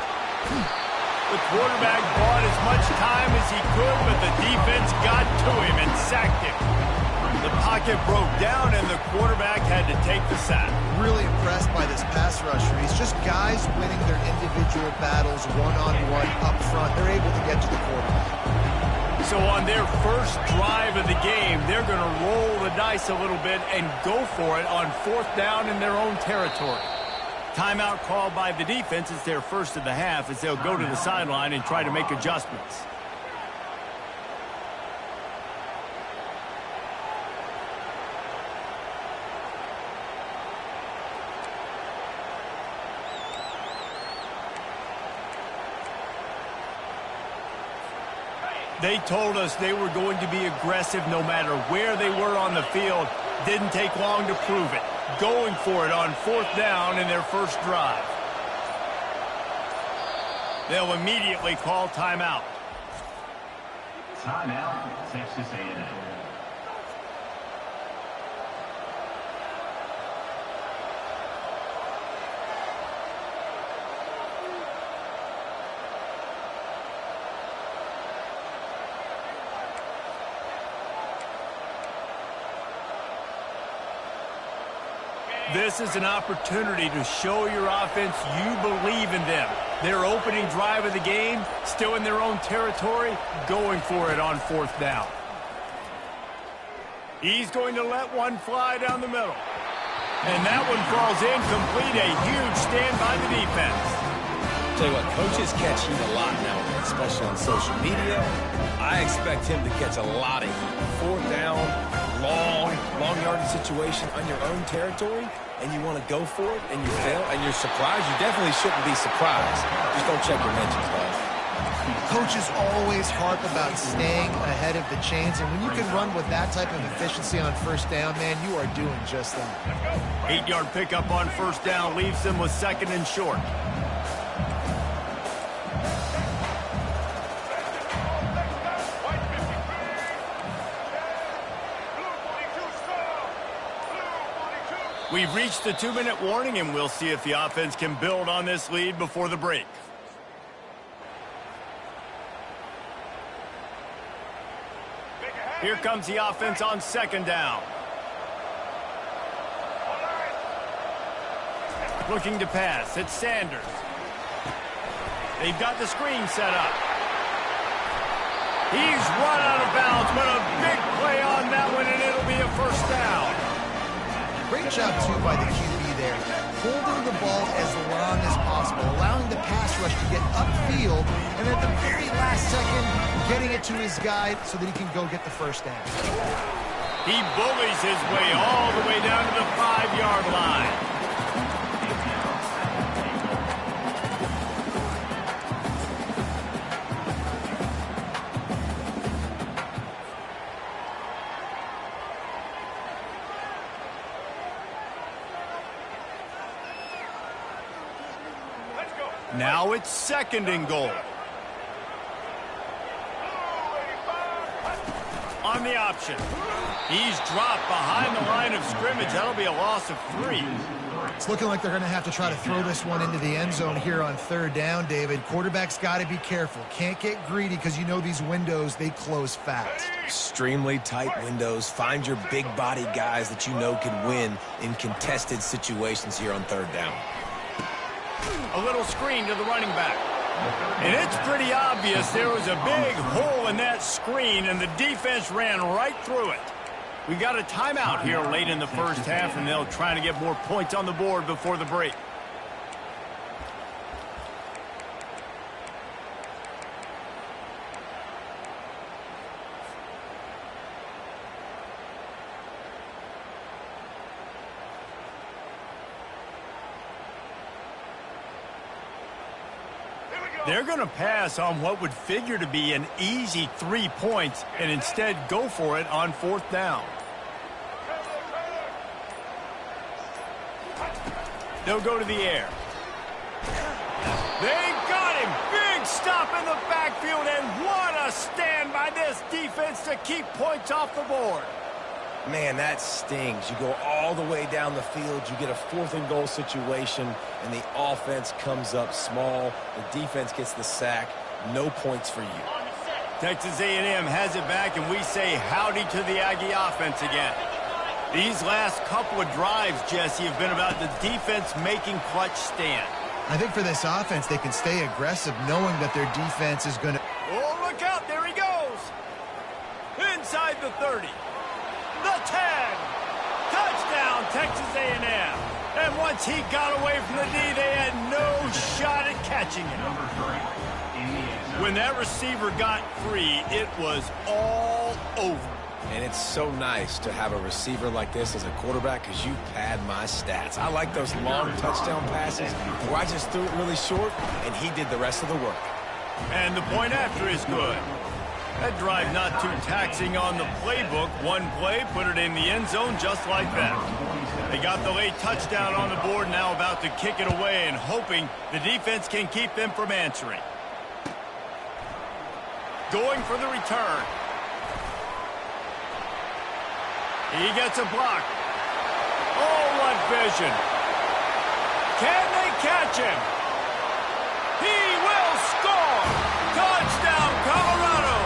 The quarterback bought as much time as he could, but the defense got to him and sacked him. The pocket broke down, and the quarterback had to take the sack. Really impressed by this pass rusher. He's just guys winning their individual battles one-on-one up front. They're able to get to the quarterback. So on their first drive of the game, they're going to roll the dice a little bit and go for it on fourth down in their own territory. Timeout called by the defense. It's their first of the half as they'll go to the sideline and try to make adjustments. They told us they were going to be aggressive no matter where they were on the field. Didn't take long to prove it. Going for it on fourth down in their first drive. They'll immediately call timeout. Timeout, Texas A&M. This is an opportunity to show your offense you believe in them. Their opening drive of the game, still in their own territory, going for it on fourth down. He's going to let one fly down the middle. And that one falls incomplete. A huge stand by the defense. Tell you what, coaches catch heat a lot now, especially on social media. I expect him to catch a lot of heat. Fourth down, long yardage situation on your own territory, and you want to go for it, and you fail, and you're surprised. You definitely shouldn't be surprised. Just don't check your mentions, guys. Coaches always harp about staying ahead of the chains, and when you can run with that type of efficiency on first down, man, you are doing just that. 8-yard pickup on first down leaves them with second and short. We've reached the 2-minute warning, and we'll see if the offense can build on this lead before the break. Here comes the offense on second down. Looking to pass. It's Sanders. They've got the screen set up. He's run out of bounds, but a big play on that one, and it'll be a first down. Great job, too, by the QB there. Holding the ball as long as possible, allowing the pass rush to get upfield field, and at the very last second, getting it to his guy so that he can go get the first down. He bullies his way all the way down to the 5-yard line. Now it's 2nd and goal. On the option. He's dropped behind the line of scrimmage. That'll be a loss of 3. It's looking like they're going to have to try to throw this one into the end zone here on 3rd down, David. Quarterback's got to be careful. Can't get greedy because you know these windows, they close fast. Extremely tight windows. Find your big-bodied guys that you know can win in contested situations here on 3rd down. A little screen to the running back. And it's pretty obvious there was a big hole in that screen, and the defense ran right through it. We got a timeout here late in the first half, and they'll try to get more points on the board before the break. They're going to pass on what would figure to be an easy 3 points and instead go for it on 4th down. They'll go to the air. They got him. Big stop in the backfield, and what a stand by this defense to keep points off the board. Man, that stings. You go all the way down the field, you get a 4th and goal situation, and the offense comes up small. The defense gets the sack. No points for you. Texas A&M has it back, and we say howdy to the Aggie offense again. These last couple of drives, Jesse, have been about the defense making clutch stand. I think for this offense, they can stay aggressive knowing that their defense is going to... Oh, look out. There he goes. Inside the 30. The 10. Touchdown, Texas A&M. And once he got away from the D, they had no shot at catching him. When that receiver got free, it was all over. And it's so nice to have a receiver like this as a quarterback because you pad my stats. I like those long touchdown passes where I just threw it really short, and he did the rest of the work. And the point after is good. That drive not too taxing on the playbook. One play, put it in the end zone just like that. They got the late touchdown on the board, now about to kick it away and hoping the defense can keep them from answering. Going for the return. He gets a block. Oh, what vision. Can they catch him? He will score. Touchdown, Colorado.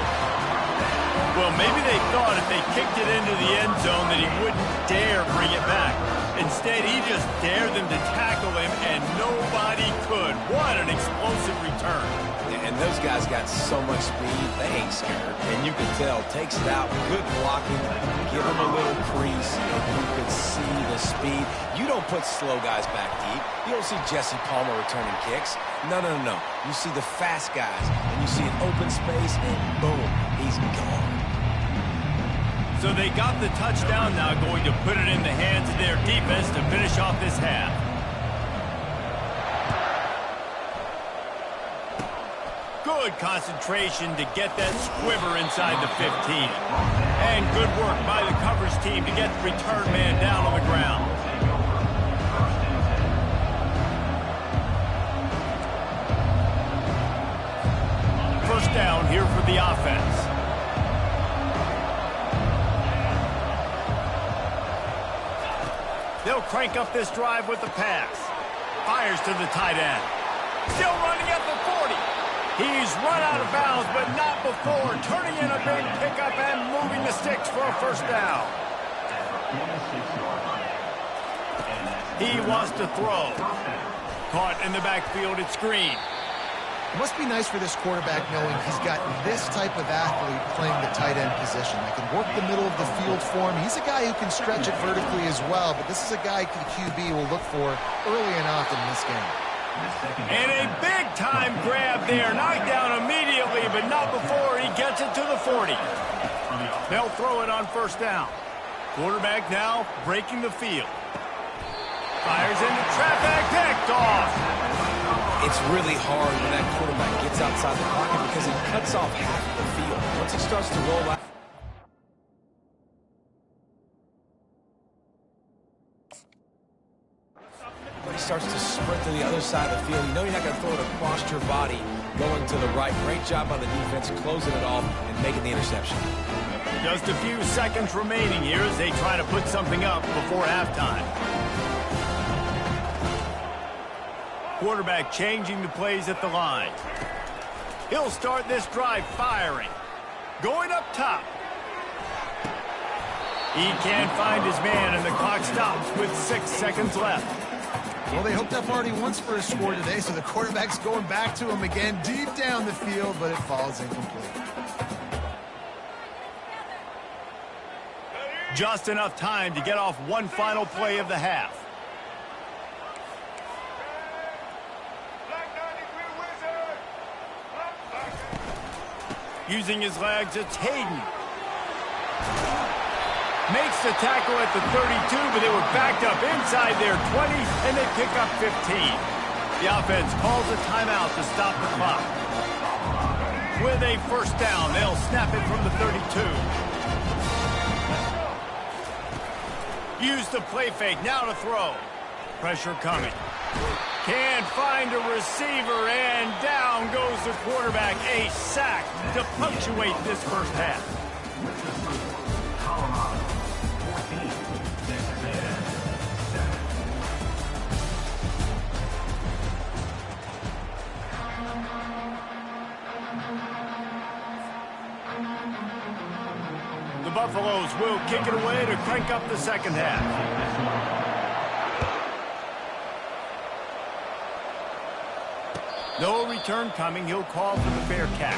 Well, maybe they thought if they kicked it into the end zone that he wouldn't dare bring it back. Instead, he just dared them to tackle him, and nobody could. What an explosive return. And those guys got so much speed, they ain't scared. And you can tell, takes it out, good blocking, give him a little crease, and you can see the speed. You don't put slow guys back deep. You don't see Jesse Palmer returning kicks. No, no, no, no. You see the fast guys, and you see an open space, and boom, he's gone. So they got the touchdown, now going to put it in the hands of their defense to finish off this half. Good concentration to get that squiver inside the 15. And good work by the coverage team to get the return man down on the ground. First down here for the offense. They'll crank up this drive with the pass. Fires to the tight end. Still running at the 40. He's run out of bounds, but not before turning in a big pickup and moving the sticks for a first down. He wants to throw. Caught in the backfield at screen. It must be nice for this quarterback knowing he's got this type of athlete playing the tight end position. That can work the middle of the field for him. He's a guy who can stretch it vertically as well, but this is a guy the QB will look for early and often in this game. And a big Big-time grab there. Knocked down immediately, but not before he gets it to the 40. They'll throw it on first down. Quarterback now breaking the field. Fires into traffic, picked off. It's really hard when that quarterback gets outside the pocket because he cuts off half of the field. Once he starts to roll out. When he starts to sprint to the other side of the field, you know you're not going to throw it across your body going to the right. Great job by the defense closing it off and making the interception. Just a few seconds remaining here as they try to put something up before halftime. Quarterback changing the plays at the line. He'll start this drive firing. Going up top. He can't find his man, and the clock stops with 6 seconds left. Well, they hoped up already once for a score today, so the quarterback's going back to him again deep down the field, but it falls incomplete. Just enough time to get off one final play of the half. Using his legs, it's Hayden. Makes the tackle at the 32, but they were backed up inside their 20, and they pick up 15. The offense calls a timeout to stop the clock. With a first down, they'll snap it from the 32. Use the play fake, now to throw. Pressure coming. Can't find a receiver, and down goes the quarterback. A sack to punctuate this first half. The Buffaloes will kick it away to crank up the second half. No return coming. He'll call for the fair catch.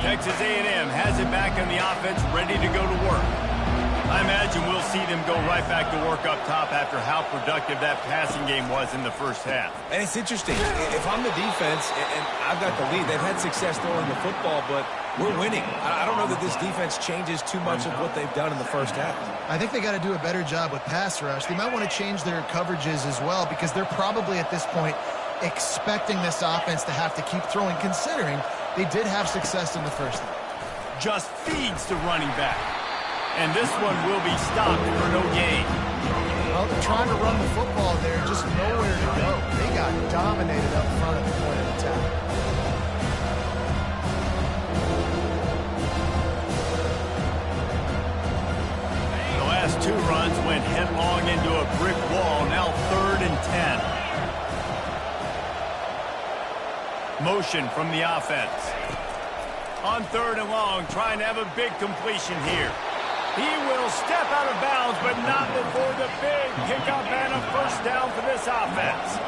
Texas A&M has it back on the offense, ready to go to work. I imagine we'll see them go right back to work up top after how productive that passing game was in the first half. And it's interesting. If I'm the defense and I've got the lead, they've had success throwing the football, but we're winning. I don't know that this defense changes too much of what they've done in the first half. I think they got to do a better job with pass rush. They might want to change their coverages as well because they're probably at this point expecting this offense to have to keep throwing, considering they did have success in the first half. Just feeds the running back. And this one will be stopped for no gain. Well, they're trying to run the football there, just nowhere to go. They got dominated up front at the point of attack. The last two runs went headlong into a brick wall, now 3rd and 10. Motion from the offense. On 3rd and long, trying to have a big completion here. He will step out of bounds, but not before the big pickup and a first down for this offense.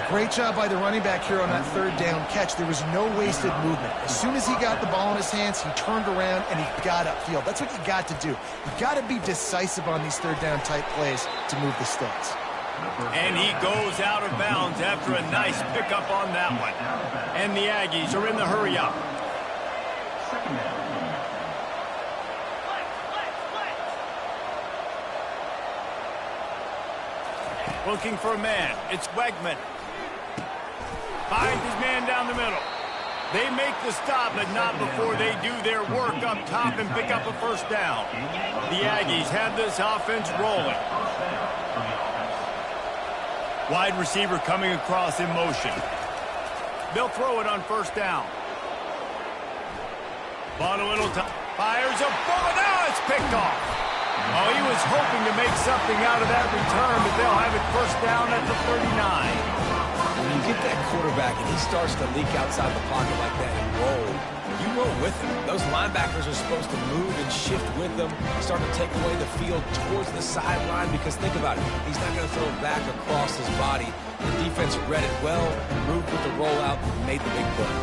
Great job by the running back here on that 3rd down catch. There was no wasted movement. As soon as he got the ball in his hands, he turned around and he got upfield. That's what you got to do. You got to be decisive on these 3rd down type plays to move the sticks. And he goes out of bounds after a nice pickup on that one. And the Aggies are in the hurry up. Looking for a man. It's Wegman. Finds his man down the middle. They make the stop, but not before they do their work up top and pick up a first down. The Aggies have this offense rolling. Wide receiver coming across in motion. They'll throw it on first down. Ball a little time. Fires a bullet. Now it's picked off. Oh, he was hoping to make something out of that return, but they'll have it first down at the 39. When you get that quarterback and he starts to leak outside the pocket like that and roll, you roll with him. Those linebackers are supposed to move and shift with them, start to take away the field towards the sideline because think about it. He's not going to throw it back across his body. The defense read it well, moved with the rollout, and made the big play.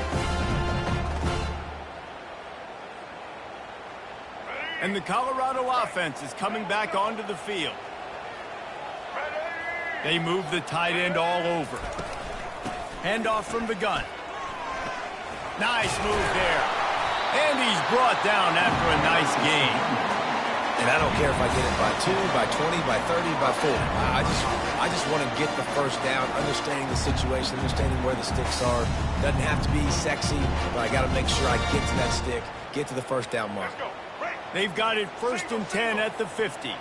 And the Colorado offense is coming back onto the field. They move the tight end all over. Handoff from the gun. Nice move there. And he's brought down after a nice gain. And I don't care if I get it by 2, by 20, by 30, by 40. I just want to get the first down, understanding the situation, understanding where the sticks are. Doesn't have to be sexy, but I got to make sure I get to that stick, get to the first down mark. They've got it 1st and 10 at the 50.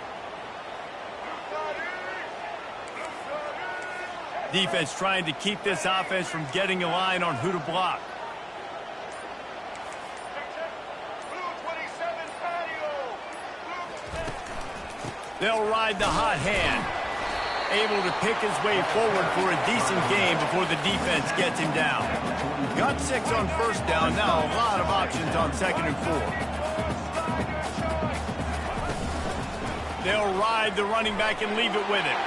Defense trying to keep this offense from getting a line on who to block. They'll ride the hot hand. Able to pick his way forward for a decent game before the defense gets him down. Got 6 on 1st down. Now a lot of options on 2nd and 4. They'll ride the running back and leave it with him.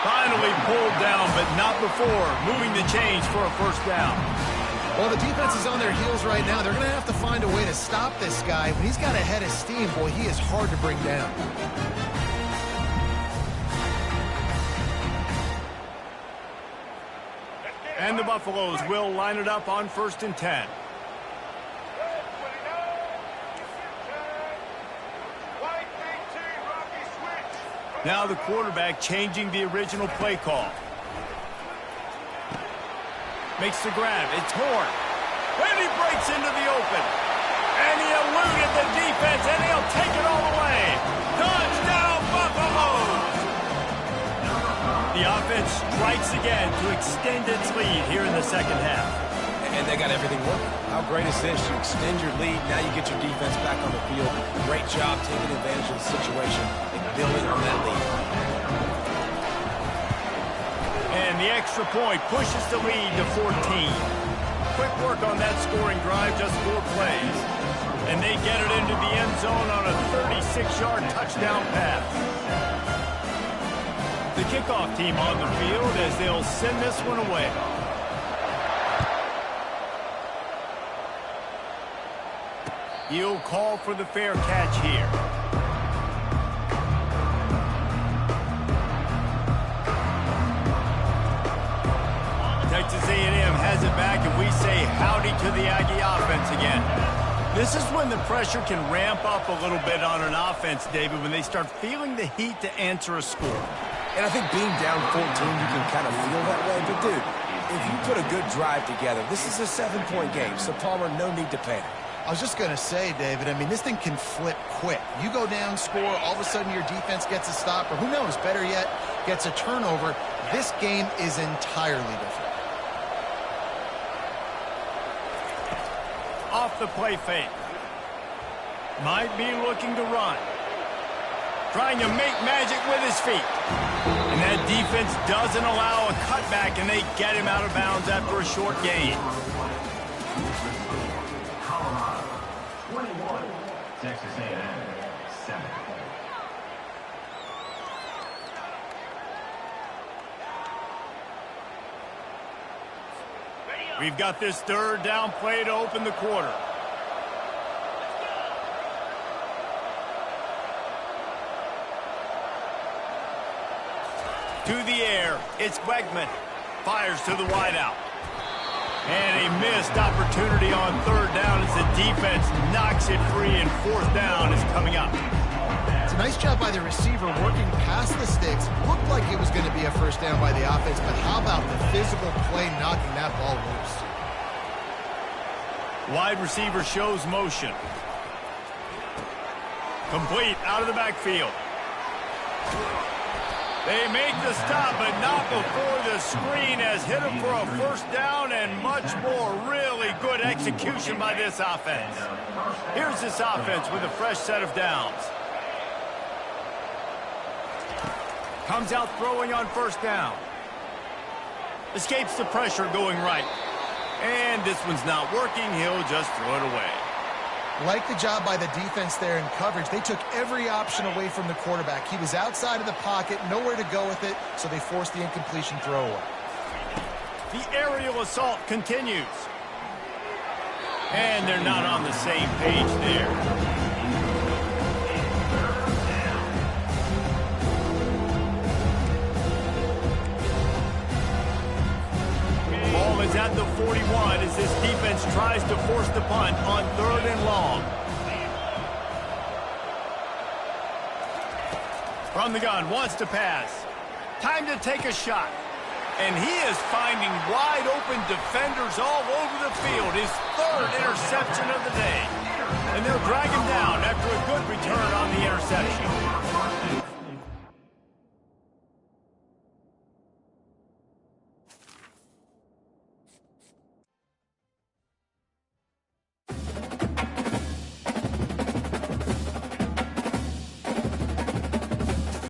Finally pulled down, but not before moving the chains for a 1st down. Well, the defense is on their heels right now. They're going to have to find a way to stop this guy. When he's got a head of steam, boy, he is hard to bring down. And the Buffaloes will line it up on 1st and 10. Now the quarterback changing the original play call. Makes the grab. It's Horn. And he breaks into the open. And he eluded the defense, and he'll take it all the way. Touchdown, Buffaloes! The offense strikes again to extend its lead here in the 2nd half. And they got everything working. How great is this? You extend your lead. Now you get your defense back on the field. Great job taking advantage of the situation and building on that lead. And the extra point pushes the lead to 14. Quick work on that scoring drive, just 4 plays. And they get it into the end zone on a 36-yard touchdown pass. The kickoff team on the field as they'll send this one away. He'll call for the fair catch here. Texas A&M has it back, and we say howdy to the Aggie offense again. This is when the pressure can ramp up a little bit on an offense, David, when they start feeling the heat to answer a score. And I think being down 14, you can kind of feel that way. But, dude, if you put a good drive together, this is a 7-point game. So, Palmer, no need to panic. I was just going to say, David, I mean, this thing can flip quick. You go down, score, all of a sudden your defense gets a stop, or who knows, better yet, gets a turnover. This game is entirely different. Off the play fake. Might be looking to run. Trying to make magic with his feet. And that defense doesn't allow a cutback, and they get him out of bounds after a short gain. Colorado, 21. Texas A&M, 7. We've got this 3rd down play to open the quarter. To the air, it's Wegman. Fires to the wideout. And a missed opportunity on 3rd down as the defense knocks it free, and 4th down is coming up. It's a nice job by the receiver working past the sticks. Looked like it was going to be a 1st down by the offense, but how about the physical play knocking that ball loose? Wide receiver shows motion. Complete out of the backfield. They make the stop, but not before the screen has hit him for a 1st down, and much more. Really good execution by this offense. Here's this offense with a fresh set of downs. Comes out throwing on 1st down. Escapes the pressure going right. And this one's not working. He'll just throw it away. Like the job by the defense there in coverage. They took every option away from the quarterback. He was outside of the pocket, nowhere to go with it, so they forced the incompletion throw away. The aerial assault continues. And they're not on the same page there. the 41 as this defense tries to force the punt on 3rd and long. From the gun, wants to pass. Time to take a shot. And he is finding wide-open defenders all over the field. His 3rd interception of the day. And they'll drag him down after a good return on the interception.